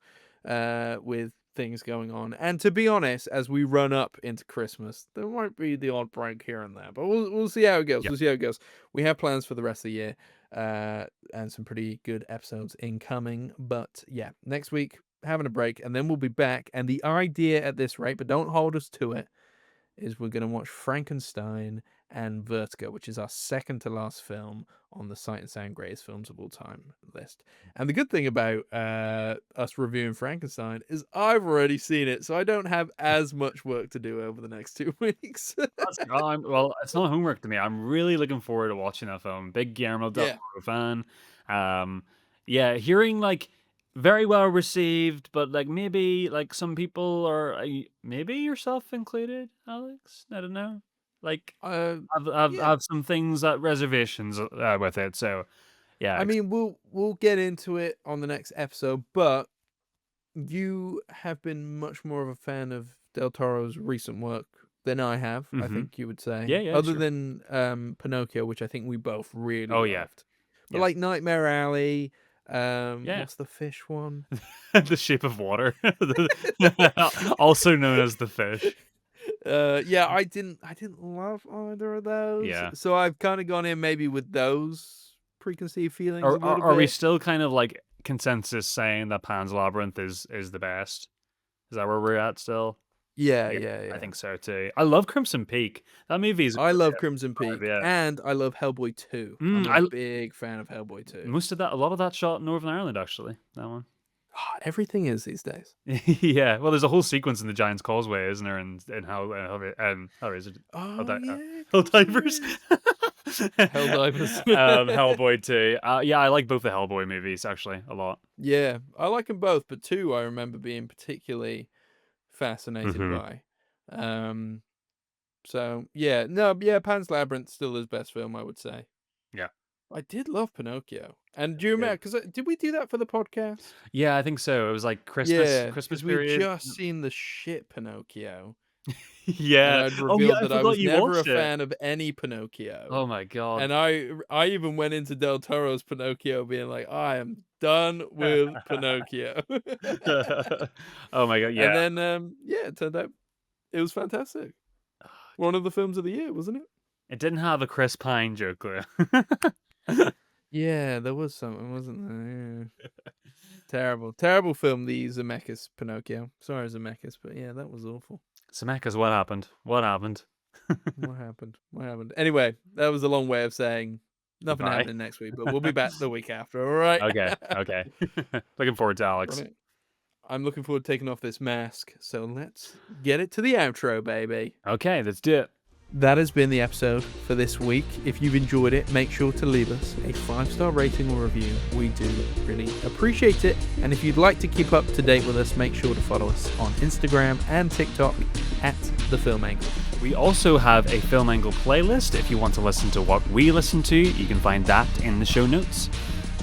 Speaker 1: with things going on. And to be honest, as we run up into Christmas, there might be the odd break here and there, but we'll see how it goes.
Speaker 2: Yep.
Speaker 1: We'll see how it goes. We have plans for the rest of the year, and some pretty good episodes incoming. But yeah, next week having a break, and then we'll be back. And the idea at this rate, but don't hold us to it, is we're going to watch Frankenstein and Vertigo, which is our second to last film on the Sight and Sound Greatest Films of All Time list. And the good thing about us reviewing Frankenstein is I've already seen it, so I don't have as much work to do over the next 2 weeks.
Speaker 2: Well, it's not homework to me. I'm really looking forward to watching that film. Big Guillermo del Toro fan. Yeah, hearing like very well received, but like maybe like some people are, maybe yourself included, Alex. I don't know. Like have some things reservations with it. So yeah,
Speaker 1: I mean, we'll get into it on the next episode, but you have been much more of a fan of Del Toro's recent work than I have. I think you would say.
Speaker 2: Yeah,
Speaker 1: Other
Speaker 2: sure.
Speaker 1: than Pinocchio, which I think we both really
Speaker 2: yeah.
Speaker 1: loved. But like Nightmare Alley,
Speaker 2: Yeah.
Speaker 1: what's the fish one?
Speaker 2: The Shape of Water, also known as The Fish.
Speaker 1: Yeah, I didn't love either of those.
Speaker 2: Yeah.
Speaker 1: So I've kind of gone in maybe with those preconceived feelings a little
Speaker 2: Are
Speaker 1: bit.
Speaker 2: we still kind of like consensus saying that Pan's Labyrinth is the best? Is that where we're at still?
Speaker 1: Yeah.
Speaker 2: I think so too. I love Crimson Peak. That movie is.
Speaker 1: I love Crimson Peak,
Speaker 2: yeah.
Speaker 1: And I love Hellboy 2. I'm a big fan of Hellboy 2.
Speaker 2: A lot of that shot in Northern Ireland, actually. That one.
Speaker 1: Oh, everything is these days.
Speaker 2: Yeah, well, there's a whole sequence in the Giant's Causeway, isn't there? And Hellraisers.
Speaker 1: Helldivers. Helldivers.
Speaker 2: Hellboy 2. Yeah, I like both the Hellboy movies actually a lot.
Speaker 1: Yeah, I like them both, but 2 I remember being particularly fascinated by. So yeah, Pan's Labyrinth still his best film, I would say.
Speaker 2: Yeah.
Speaker 1: I did love Pinocchio. And do you remember, because did we do that for the podcast?
Speaker 2: Yeah, I think so. It was like Christmas.
Speaker 1: Yeah,
Speaker 2: Christmas
Speaker 1: period.
Speaker 2: We'd
Speaker 1: just seen the shit Pinocchio.
Speaker 2: Yeah.
Speaker 1: And I'd revealed that I was never a
Speaker 2: fan
Speaker 1: fan of any Pinocchio.
Speaker 2: Oh my god.
Speaker 1: And I even went into Del Toro's Pinocchio being like, I am done with Pinocchio.
Speaker 2: Oh my god, yeah.
Speaker 1: And then it turned out it was fantastic. One of the films of the year, wasn't it?
Speaker 2: It didn't have a Chris Pine joke though.
Speaker 1: Yeah, there was something, wasn't there? Yeah. Terrible film, the Zemeckis Pinocchio. Sorry, Zemeckis, but yeah, that was awful.
Speaker 2: Zemeckis, what happened? What happened?
Speaker 1: What happened? Anyway, that was a long way of saying nothing happening next week, but we'll be back the week after, all right?
Speaker 2: Okay. Looking forward to Alex.
Speaker 1: Brilliant. I'm looking forward to taking off this mask, so let's get it to the outro, baby.
Speaker 2: Okay, let's do it.
Speaker 1: That has been the episode for this week. If you've enjoyed it, make sure to leave us a 5-star rating or review. We do really appreciate it. And if you'd like to keep up to date with us, make sure to follow us on Instagram and TikTok at The Film Angle.
Speaker 2: We also have a Film Angle playlist. If you want to listen to what we listen to, you can find that in the show notes.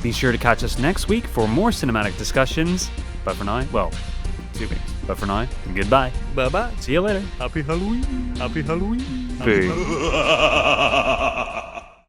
Speaker 2: Be sure to catch us next week for more cinematic discussions. But for now, 2 weeks. But for now, goodbye.
Speaker 1: Bye-bye.
Speaker 2: See you later.
Speaker 1: Happy Halloween. Happy Halloween.
Speaker 2: Boo.